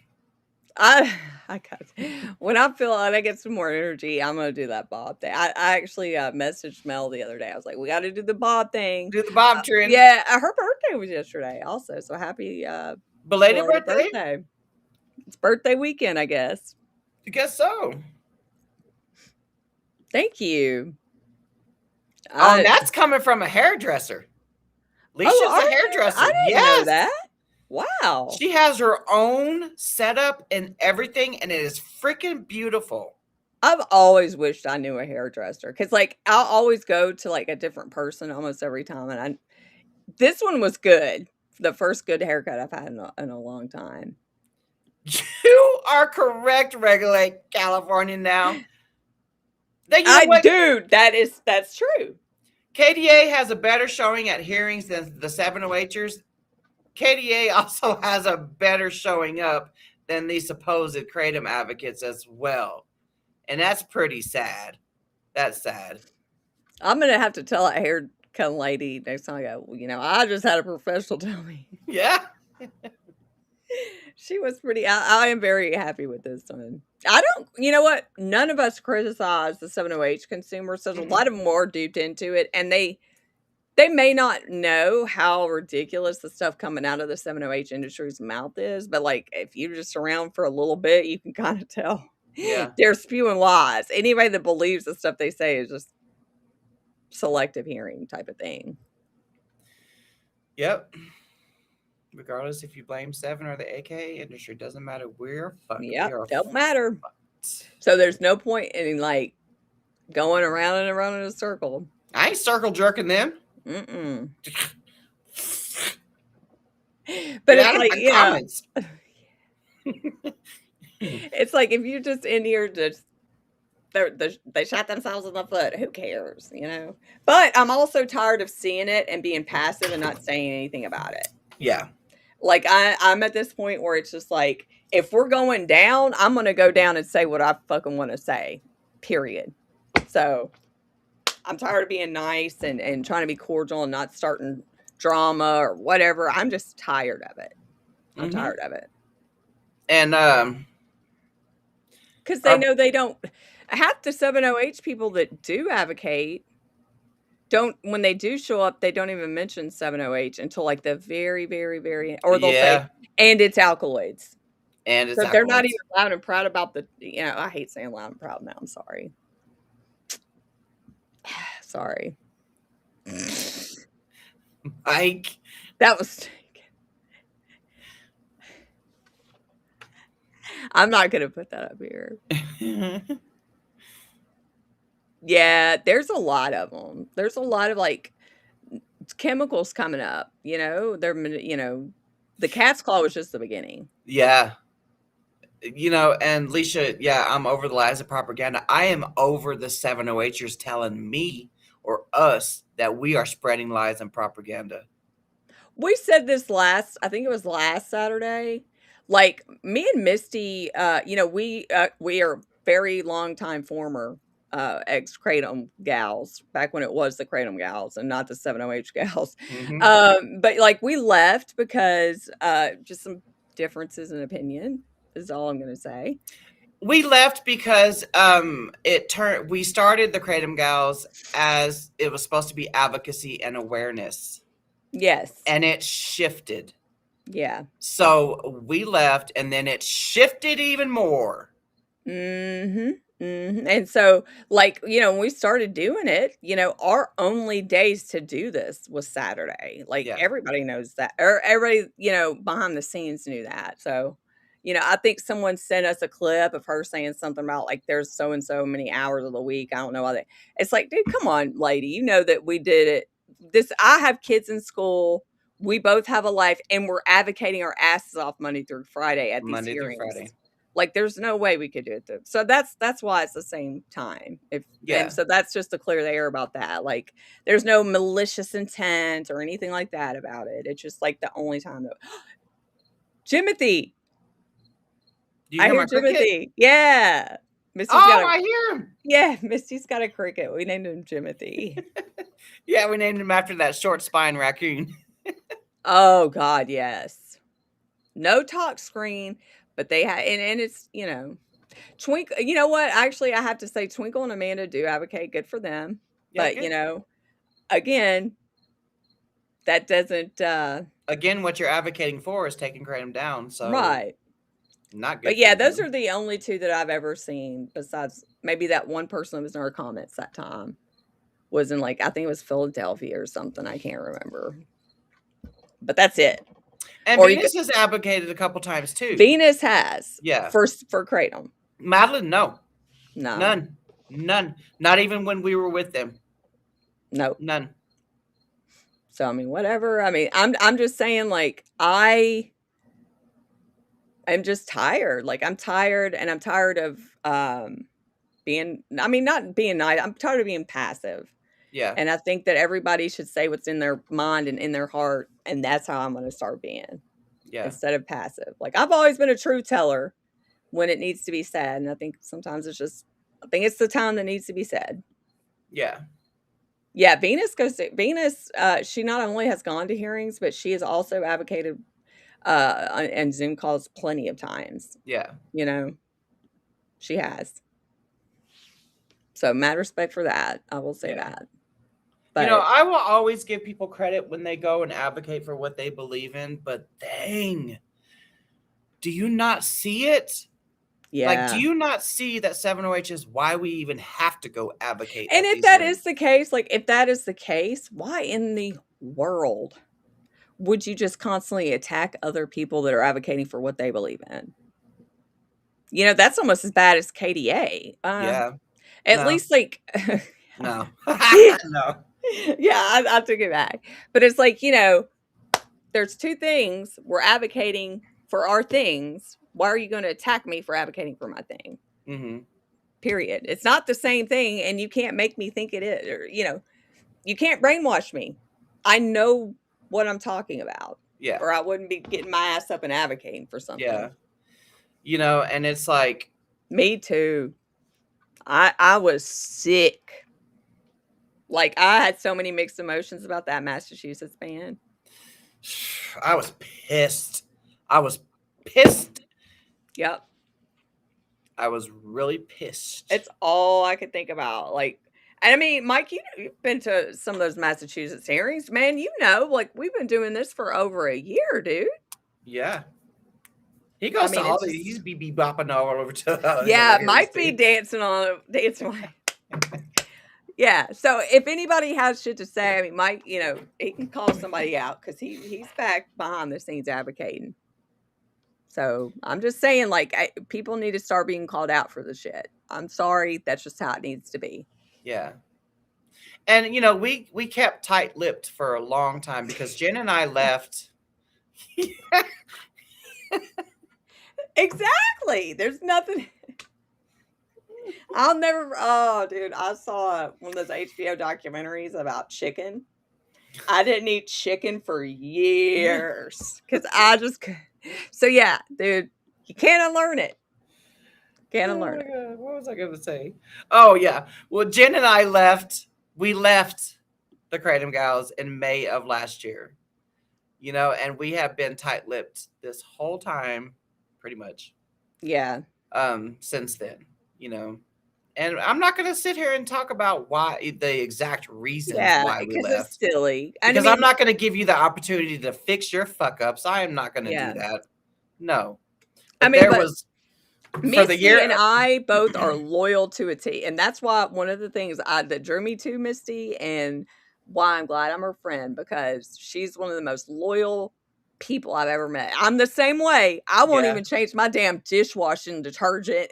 When I feel like I get some more energy, I'm gonna do that bob thing. I actually messaged Mel the other day. I was like, we got to do the bob thing. Do the bob trend. Yeah, her birthday was yesterday, also. So happy belated birthday. It's birthday weekend, I guess. I guess so. Thank you. That's coming from a hairdresser. Alicia's a hairdresser. I didn't know that. Wow. She has her own setup and everything, and it is freaking beautiful. I've always wished I knew a hairdresser because, like, I'll always go to like a different person almost every time, and this one was good. The first good haircut I've had in a long time. You are correct, Regulate California now. Dude, that's true. KDA has a better showing at hearings than the 708ers. KDA also has a better showing up than the supposed kratom advocates as well. And that's pretty sad. That's sad. I'm going to have to tell that haircut lady next time I go, I just had a professional tell me. Yeah. She was pretty, I am very happy with this one. You know what? None of us criticize the 708 consumers. There's a lot of them more duped into it. And they may not know how ridiculous the stuff coming out of the 708 industry's mouth is, but like if you're just around for a little bit, you can kind of tell. Yeah. They're spewing lies. Anybody that believes the stuff they say is just selective hearing type of thing. Yep. Regardless if you blame 7 or the AK industry, doesn't matter. We're fucked. Yeah, don't matter. So there's no point in like going around and around in a circle. I ain't circle jerking them. Mm-mm. But it's like, it's like if you just in here just they shot themselves in the foot, who cares, But I'm also tired of seeing it and being passive and not saying anything about it. Yeah. Like I'm at this point where it's just like, if we're going down, I'm going to go down and say what I fucking want to say, period. So I'm tired of being nice and trying to be cordial and not starting drama or whatever. I'm just tired of it. I'm tired of it. And because they know they don't, half the 708 people that do advocate when they do show up, they don't even mention 708 until like the very, very, very, or they'll say, and it's alkaloids. And it's they're not even loud and proud about I hate saying loud and proud now. I'm sorry. Sorry. Mike. That was. I'm not going to put that up here. Yeah, there's a lot of them. There's a lot of like chemicals coming up, they're, the cat's claw was just the beginning. Yeah. And Alicia, I'm over the lies of propaganda. I am over the 708ers telling me or us that we are spreading lies and propaganda. We said this I think it was last Saturday. Like me and Misty, we are very long time former ex-kratom gals back when it was the kratom gals and not the 708 gals. But like we left because just some differences in opinion is all I'm going to say. We left because we started the kratom gals as it was supposed to be advocacy and awareness. Yes. And it shifted. Yeah. So we left and then it shifted even more. Mm-hmm. And so, like, when we started doing it, our only days to do this was Saturday. Like, Yeah. everybody knows that, or everybody, behind the scenes knew that. So, I think someone sent us a clip of her saying something about like there's so and so many hours of the week. I don't know why it's like, dude, come on, lady. You know that we did it. I have kids in school. We both have a life, and we're advocating our asses off Monday through Friday at these Monday through hearings. Friday. Like, there's no way we could do it. So that's why it's the same time. And so that's just to clear the air about that. Like, there's no malicious intent or anything like that about it. It's just like the only time that Jimothy. I hear Jimothy. Yeah. I hear him. Yeah, Misty's got a cricket. We named him Jimothy. Yeah, we named him after that short spine raccoon. Oh God, yes. No talk screen. But they have, and it's, Twinkle, you know what? Actually, I have to say Twinkle and Amanda do advocate. Good for them. Yeah, but, again, that doesn't. Again, what you're advocating for is taking Kratom down. So, right. Not good. But yeah, those are the only two that I've ever seen, besides maybe that one person that was in our comments that time was in, like, I think it was Philadelphia or something. I can't remember. But that's it. And Venus has advocated a couple times too. Venus has. Yeah. For Kratom. Madeline, no. No. None. Not even when we were with them. Nope. None. So, I mean, whatever. I mean, I'm just saying, like, I'm just tired. Like, I'm tired, and I'm tired of being, I mean, not being nice. I'm tired of being passive. Yeah. And I think that everybody should say what's in their mind and in their heart. And that's how I'm going to start being. Yeah. Instead of passive. Like, I've always been a truth teller when it needs to be said. And I think sometimes it's the time that needs to be said. Yeah. Yeah. Venus, she not only has gone to hearings, but she has also advocated and Zoom calls plenty of times. Yeah. She has. So mad respect for that. I will say that. But, I will always give people credit when they go and advocate for what they believe in, but dang, do you not see it? Yeah. Like, do you not see that 7OH is why we even have to go advocate? And if that is the case, why in the world would you just constantly attack other people that are advocating for what they believe in? That's almost as bad as KDA. Yeah. At least, like, no. No. Yeah, I took it back. But it's like, there's two things. We're advocating for our things. Why are you going to attack me for advocating for my thing? Mm-hmm. Period. It's not the same thing, and you can't make me think it is. Or, you can't brainwash me. I know what I'm talking about. Yeah. Or I wouldn't be getting my ass up and advocating for something. Yeah. And it's like. Me too. I was sick. Like, I had so many mixed emotions about that Massachusetts ban. I was pissed. Yep. I was really pissed. It's all I could think about. Like, and I mean, Mike, you've been to some of those Massachusetts hearings, man. Like, we've been doing this for over a year, dude. Yeah. He goes to all these. He's be bopping all over to. Yeah, Mike be dancing. Yeah. So if anybody has shit to say, I mean, Mike, he can call somebody out because he's back behind the scenes advocating. So I'm just saying, like, people need to start being called out for the shit. I'm sorry. That's just how it needs to be. Yeah. And, we kept tight-lipped for a long time because Jen and I left. Exactly. There's nothing. Dude, I saw one of those HBO documentaries about chicken. I didn't eat chicken for years because so yeah, dude, you can't unlearn it. Can't unlearn it. God. What was I going to say? Oh yeah. Well, Jen and I left. We left the Kratom Gals in May of last year, and we have been tight-lipped this whole time, pretty much. Yeah. Since then, and I'm not going to sit here and talk about why the exact reasons why we left. It's silly. Because I'm not going to give you the opportunity to fix your fuck ups. I am not going to do that. No. But Misty and I both are loyal to a T, and that's why one of the things that drew me to Misty, and why I'm glad I'm her friend, because she's one of the most loyal people I've ever met. I'm the same way. I won't even change my damn dishwashing detergent.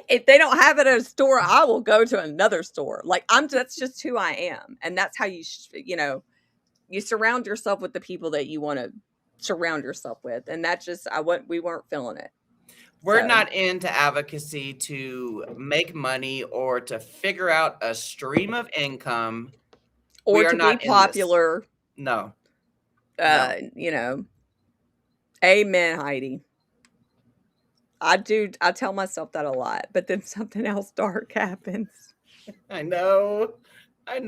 If they don't have it at a store, I will go to another store. Like that's just who I am, and that's how you you surround yourself with the people that you want to surround yourself with, and that just we weren't feeling it. We're not into advocacy to make money or to figure out a stream of income or to be popular. No. You know, amen, Heidi. I tell myself that a lot, but then something else dark happens. I know. I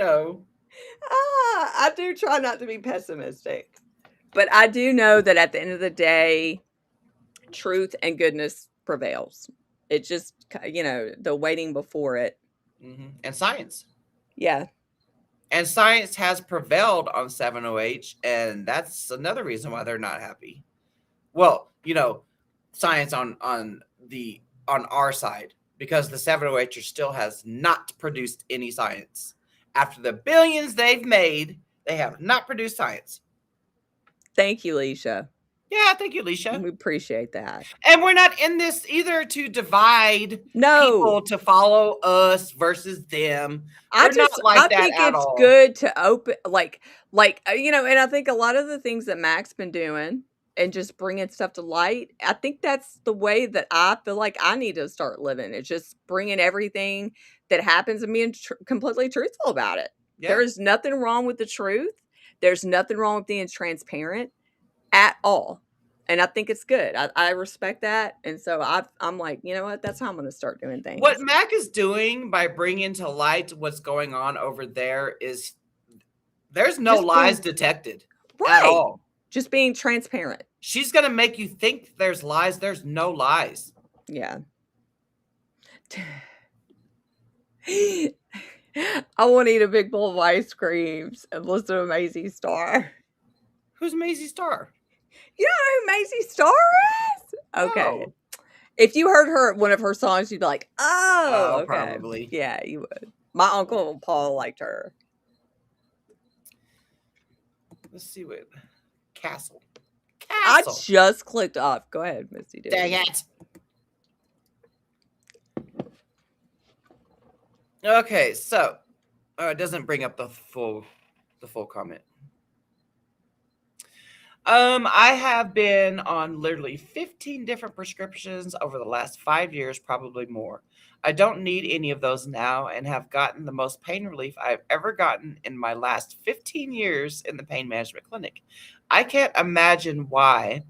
do try not to be pessimistic, but I do know that at the end of the day, truth and goodness prevails. It just, the waiting before it. Mm-hmm. And science. Yeah. And science has prevailed on 7OH, and that's another reason why they're not happy. Well, science on our side, because the 7OH still has not produced any science. After the billions they've made, they have not produced science. Thank you, Leisha. Yeah, thank you, Leisha. We appreciate that. And we're not in this either to divide people to follow us versus them. I think it's good to open, and I think a lot of the things that Mac's been doing and just bringing stuff to light, I think that's the way that I feel like I need to start living. It's just bringing everything that happens and being completely truthful about it. Yeah. There is nothing wrong with the truth. There's nothing wrong with being transparent at all. And I think it's good. I respect that. And so I'm like, you know what? That's how I'm going to start doing things. What Mac is doing by bringing to light what's going on over there is there's no lies detected at all. Just being transparent. She's going to make you think there's lies. There's no lies. Yeah. I want to eat a big bowl of ice creams and listen to Maisie Star. Who's Maisie Star? You don't know who Maisie Star is? Okay. No. If you heard one of her songs, you'd be like, oh, okay. Probably. Yeah, you would. My uncle Paul liked her. Let's see what Castle. I just clicked off. Go ahead, Misty. Dang it. Okay, so it doesn't bring up the full comment. I have been on literally 15 different prescriptions over the last 5 years, probably more. I don't need any of those now and have gotten the most pain relief I've ever gotten in my last 15 years in the pain management clinic. I can't imagine why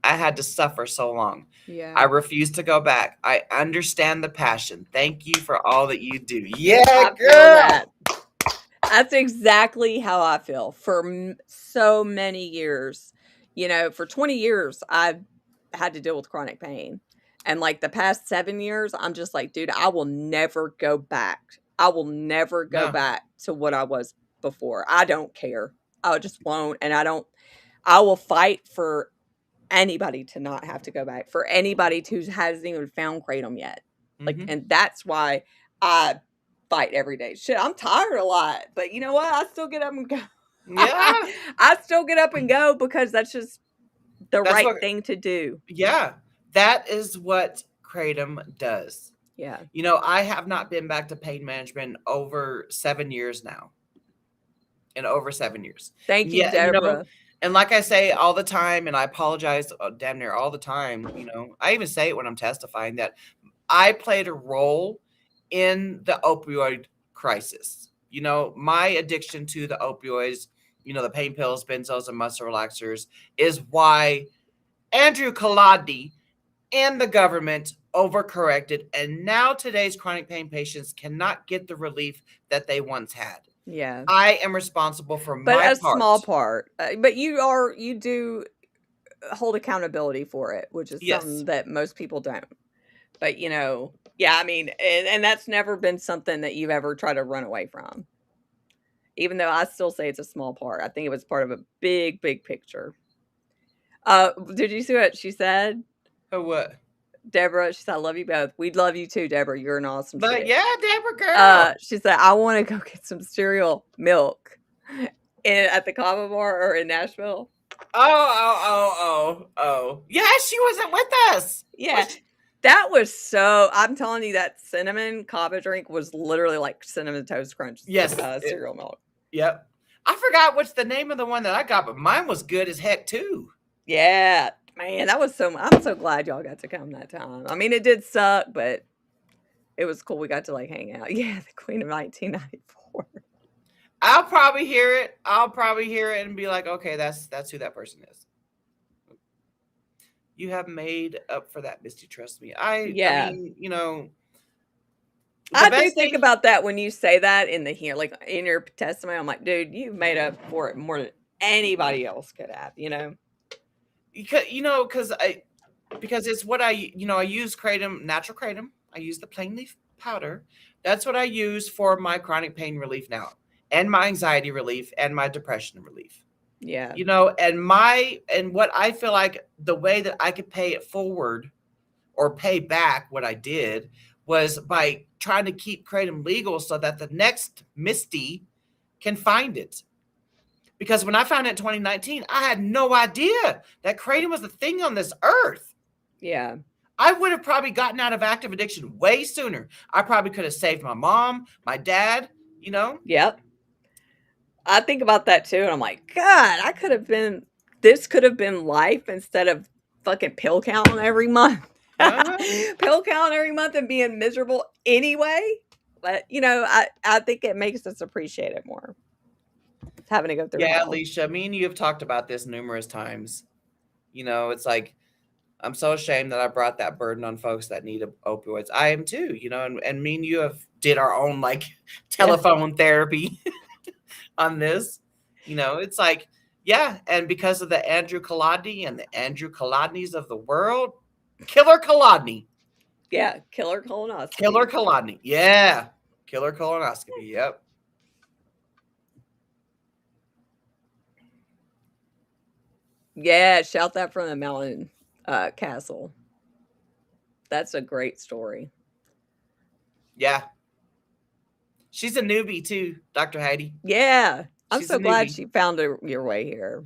I had to suffer so long. Yeah. I refuse to go back. I understand the passion. Thank you for all that you do. Yeah, girl. That's exactly how I feel for so many years. For 20 years, I've had to deal with chronic pain. And like the past 7 years, I'm just like, dude, I will never go back. I will never go back to what I was before. I don't care. I just won't. And I will fight for anybody to not have to go back, for anybody who hasn't even found kratom yet. And that's why I fight every day. Shit, I'm tired a lot, but you know what? I still get up and go. Yeah. I still get up and go because that's just the right thing to do. Yeah. That is what kratom does. Yeah. I have not been back to pain management over 7 years now. In over 7 years. Thank you, Deborah. And like I say all the time, and I apologize damn near all the time, I even say it when I'm testifying, that I played a role in the opioid crisis. My addiction to the opioids, the pain pills, benzos, and muscle relaxers is why Andrew Kaladi and the government overcorrected. And now today's chronic pain patients cannot get the relief that they once had. Yeah. I am responsible for my part. But a small part. But you do hold accountability for it, which is something that most people don't. But, I mean, and that's never been something that you've ever tried to run away from. Even though I still say it's a small part. I think it was part of a big, big picture. Did you see what she said? Oh, what? Deborah, she said, I love you both. We'd love you too, Deborah. You're an awesome But chick. yeah, Deborah girl. She said, I want to go get some cereal milk at the Kava Bar or in Nashville. Oh. Yeah, she wasn't with us. Yeah. That was so, I'm telling you, that cinnamon kava drink was literally like Cinnamon Toast Crunch. Yes. Cereal milk. Yep. I forgot what's the name of the one that I got, but mine was good as heck too. Yeah. Man, that was I'm so glad y'all got to come that time. I mean, it did suck, but it was cool. We got to like hang out. Yeah, the Queen of 1994. I'll probably hear it and be like, okay, that's who that person is. You have made up for that, Misty. Trust me. I mean, you know, I do think about that when you say that in your testimony. I'm like, dude, you've made up for it more than anybody else could have, you know? Because it's what I use kratom, natural kratom. I use the plain leaf powder. That's what I use for my chronic pain relief now, and my anxiety relief, and my depression relief. Yeah. You know, and what I feel like the way that I could pay it forward or pay back what I did was by trying to keep kratom legal so that the next Misty can find it. Because when I found it in 2019, I had no idea that kratom was a thing on this earth. Yeah. I would have probably gotten out of active addiction way sooner. I probably could have saved my mom, my dad, you know? Yep. I think about that too, and I'm like, God, this could have been life instead of fucking pill counting every month. Pill counting every month and being miserable anyway. But, you know, I think it makes us appreciate it more. Having to go through Yeah, Alicia, me and you have talked about this numerous times. You know, it's like, I'm so ashamed that I brought that burden on folks that need opioids. I am too, you know, and me and you did our own like telephone therapy on this. You know, it's like, yeah, and because of the Andrew Kolodny and the Andrew Kolodnys of the world, Killer Kolodny. Yeah, Killer Colonoscopy. Killer Kolodny. Yeah. Killer Colonoscopy. Yep. Yeah, shout that from the mountain castle. That's a great story. Yeah. She's a newbie too, Dr. Heidi. Yeah. I'm so glad she found your way here.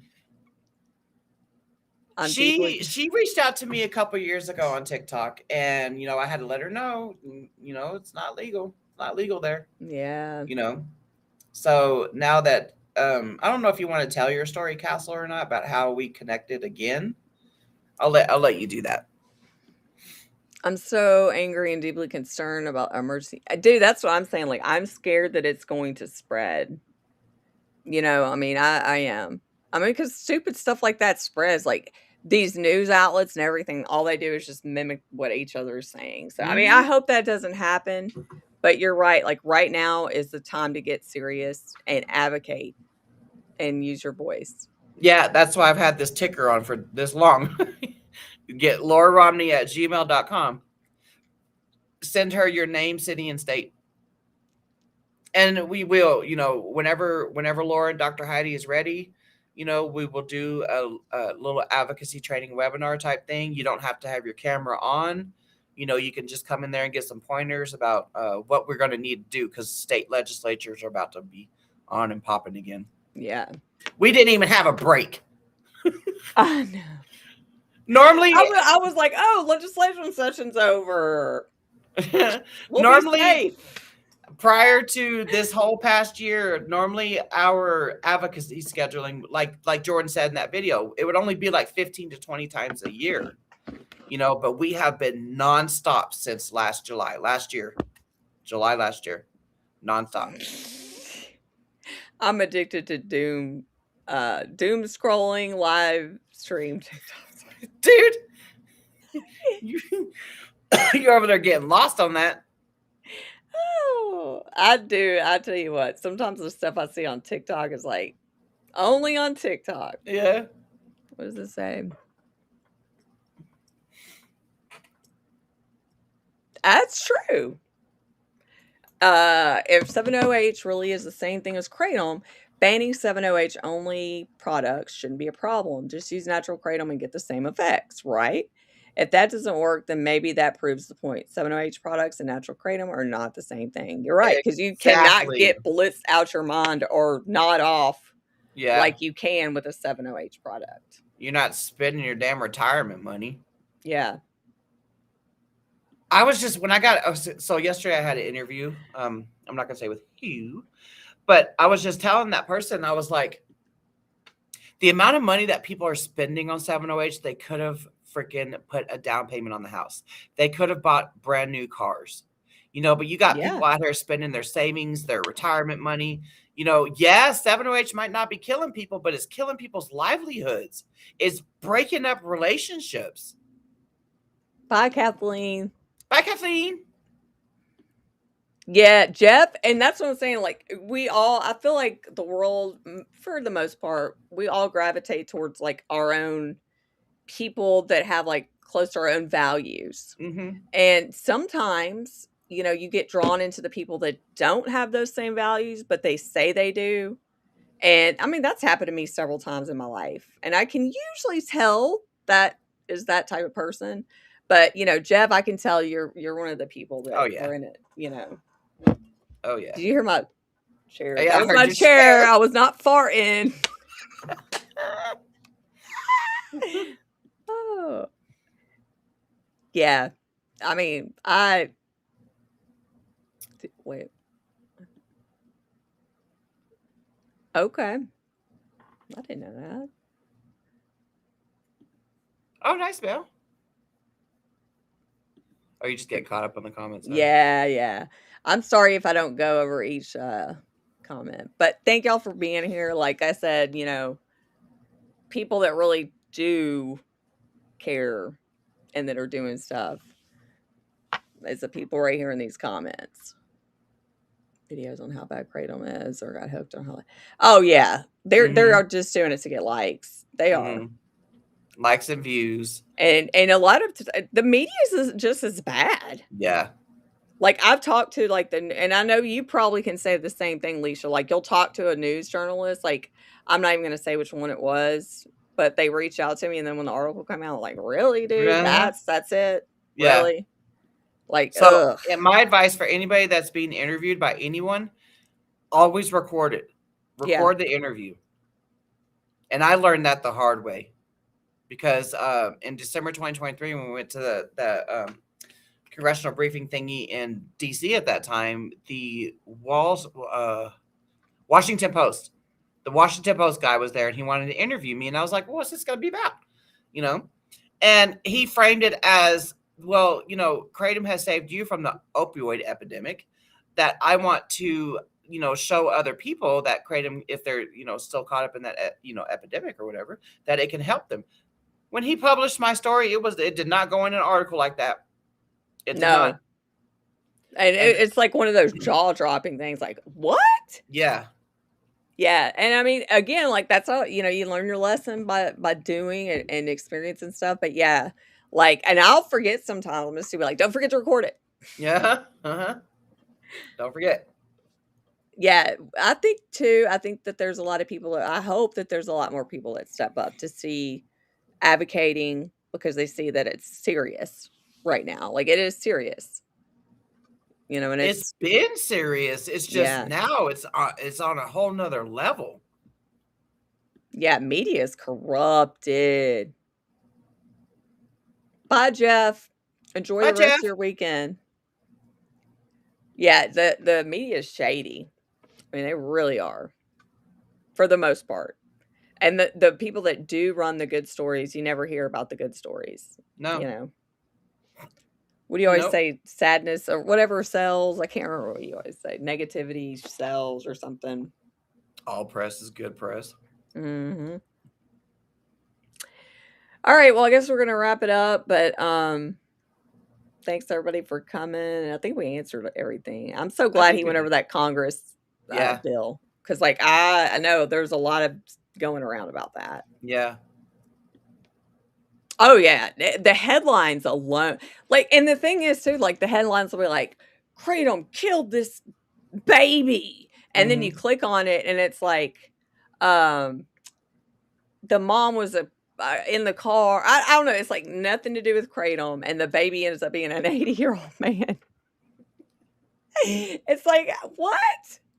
She reached out to me a couple years ago on TikTok, and you know, I had to let her know, you know, it's not legal. It's not legal there. Yeah. You know. So now that I don't know if you want to tell your story, Castle, or not, about how we connected again. I'll let you do that. I'm so angry and deeply concerned about emergency. Dude, that's what I'm saying. Like, I'm scared that it's going to spread. You know, I mean, I am. I mean, because stupid stuff like that spreads. Like, these news outlets and everything, all they do is just mimic what each other is saying. So, I mean, I hope that doesn't happen. But you're right. Like, right now is the time to get serious and advocate and use your voice. Yeah, that's why I've had this ticker on for this long. Get LauraRomney@gmail.com. Send her your name, city, and state. And we will, you know, whenever Laura and Dr. Heidi is ready, you know, we will do a little advocacy training webinar type thing. You don't have to have your camera on. You know, you can just come in there and get some pointers about what we're going to need to do, because state legislatures are about to be on and popping again. Yeah. We didn't even have a break. I know. Normally, I was like, oh, legislation session's over. Normally, prior to this whole past year, normally our advocacy scheduling, like Jordan said in that video, it would only be like 15 to 20 times a year, you know, but we have been nonstop since July last year, nonstop. I'm addicted to doom scrolling live stream TikToks. Dude, you're over there getting lost on that. Oh, I do. I tell you what, sometimes the stuff I see on TikTok is like only on TikTok. Yeah. What does it say? That's true. If 7-OH really is the same thing as kratom, banning 7-OH only products shouldn't be a problem. Just use natural kratom and get the same effects, right? If that doesn't work, then maybe that proves the point. 7-OH products and natural kratom are not the same thing. You're right, because you cannot Exactly. get blitzed out your mind or nod off Yeah. like you can with a 7-OH product. You're not spending your damn retirement money. Yeah. I was just, when I got, so yesterday I had an interview. I'm not going to say with who, but I was just telling that person, I was like, the amount of money that people are spending on 7-OH, they could have freaking put a down payment on the house. They could have bought brand new cars, you know, but you got people out here spending their savings, their retirement money. You know, yeah, 7-OH might not be killing people, but it's killing people's livelihoods. It's breaking up relationships. Bye, Kathleen. Bye, Kathleen. Yeah, Jeff, and that's what I'm saying. Like, I feel like the world, for the most part, we all gravitate towards like our own people that have like close to our own values. Mm-hmm. And sometimes, you know, you get drawn into the people that don't have those same values, but they say they do. And I mean, that's happened to me several times in my life. And I can usually tell that is that type of person. But, you know, Jeff, I can tell you're one of the people that are in it, you know. Oh, yeah. Did you hear my chair? Yeah, that was my chair. I was not farting. Oh. Yeah. I mean, wait. Okay. I didn't know that. Oh, nice, Bill. Or you just get caught up on the comments? Huh? Yeah. I'm sorry if I don't go over each comment, but thank y'all for being here. Like I said, you know, people that really do care and that are doing stuff is the people right here in these comments. Videos on how bad kratom is or got hooked on how. Oh yeah, they're just doing it to get likes. They are likes and views, and a lot of the media is just as bad. Yeah. Like I've talked to like and I know you probably can say the same thing, Leisha. Like you'll talk to a news journalist. Like I'm not even going to say which one it was, but they reached out to me, and then when the article came out, like, really, dude, that's it, yeah. Really, like. So, and my advice for anybody that's being interviewed by anyone, always record it. Record the interview. And I learned that the hard way, because in December 2023, when we went to the congressional briefing thingy in DC at that time, the Washington Post. The Washington Post guy was there, and he wanted to interview me. And I was like, well, what's this going to be about? You know? And he framed it as, well, you know, kratom has saved you from the opioid epidemic, that I want to, you know, show other people that kratom, if they're, you know, still caught up in that, you know, epidemic or whatever, that it can help them. When he published my story, it did not go in an article like that. It did not. And it's like one of those jaw-dropping things, like, what? Yeah. Yeah, and I mean, again, like that's all, you know, you learn your lesson by doing and experience and stuff. But yeah, like, and I'll forget sometimes. I'm just be like, don't forget to record it. Yeah. Don't forget. Yeah, I think too. I think that there's a lot of people. I hope that there's a lot more people that step up to see advocating, because they see that it's serious right now. Like it is serious. You know, and it's been serious. It's just now it's on a whole nother level. Yeah, media is corrupted. Bye, Jeff. Enjoy the rest of your weekend. Yeah, the media is shady. I mean, they really are, for the most part. And the people that do run the good stories, you never hear about the good stories. No. You know. What do you always say? Sadness or whatever sells. I can't remember what you always say. Negativity sells or something. All press is good press. Mm-hmm. All right. Well, I guess we're going to wrap it up. But thanks everybody for coming. I think we answered everything. I'm so glad he went over that Congress bill. Because like I know there's a lot of going around about that. Yeah. Oh yeah, the headlines alone, like, and the thing is too, like the headlines will be like, kratom killed this baby, and then you click on it and it's like, the mom was in the car. I don't know. It's like nothing to do with kratom, and the baby ends up being an 80-year-old man. It's like, what?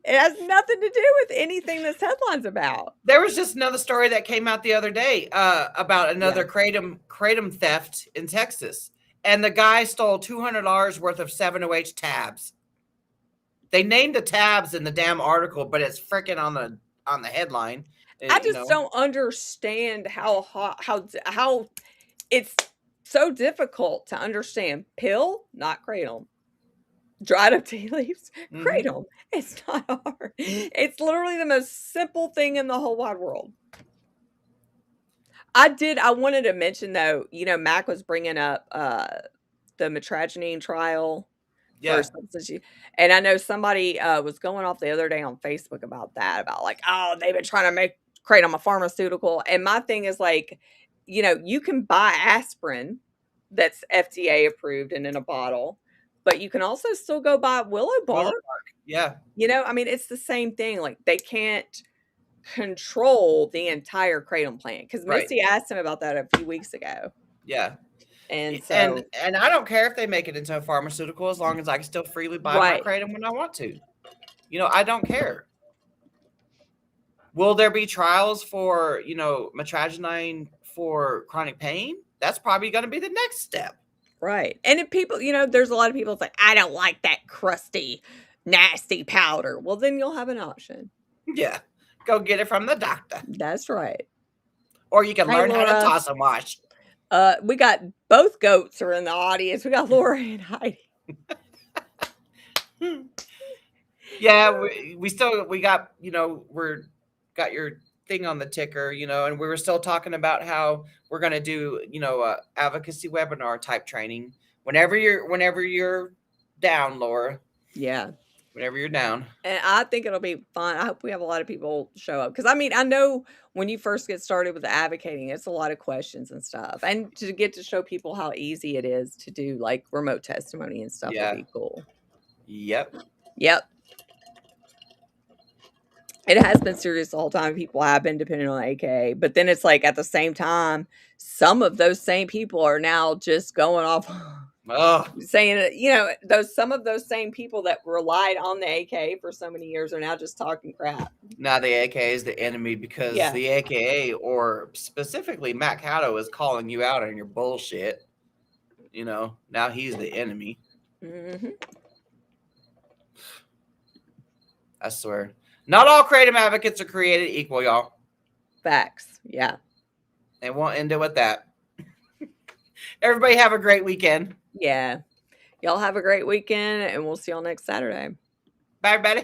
It has nothing to do with anything this headline's about. There was just another story that came out the other day about another kratom theft in Texas, and the guy stole $200 worth of 7-OH tabs. They named the tabs in the damn article, but it's freaking on the headline. I just don't understand how it's so difficult to understand. Pill, not kratom. Dried up tea leaves, kratom. It's not hard. It's literally the most simple thing in the whole wide world. I wanted to mention though, Mac was bringing up the mitragynine trial. Yeah. And I know somebody was going off the other day on Facebook about that, about like, oh, they've been trying to make kratom a pharmaceutical. And my thing is like, you can buy aspirin that's FDA approved and in a bottle, but you can also still go buy willow bark. Yeah. I mean, it's the same thing. Like they can't control the entire kratom plant, because Misty asked him about that a few weeks ago. Yeah. And so, and I don't care if they make it into a pharmaceutical, as long as I can still freely buy my kratom when I want to. I don't care. Will there be trials for, mitragynine for chronic pain? That's probably going to be the next step. Right. And if people, there's a lot of people that's like, I don't like that crusty, nasty powder. Well, then you'll have an option. Yeah. Go get it from the doctor. That's right. Or you can learn how to toss and wash. We got both goats are in the audience. We got Laura and Heidi. Yeah, we got, got your thing on the ticker, and we were still talking about how we're going to do, advocacy webinar type training whenever you're down, Laura. Yeah. Whenever you're down. And I think it'll be fun. I hope we have a lot of people show up. Because, I know when you first get started with advocating, it's a lot of questions and stuff. And to get to show people how easy it is to do, like, remote testimony and stuff would be cool. Yep. It has been serious the whole time. People have been depending on AKA. But then it's like, at the same time, some of those same people are now just going off... saying, some of those same people that relied on the AKA for so many years are now just talking crap. Now the AKA is the enemy, because the AKA, or specifically Matt Caddo, is calling you out on your bullshit. Now he's the enemy. Mm-hmm. I swear. Not all kratom advocates are created equal, y'all. Facts. Yeah. And we'll end it with that. Everybody have a great weekend. Yeah. Y'all have a great weekend, and we'll see y'all next Saturday. Bye, everybody.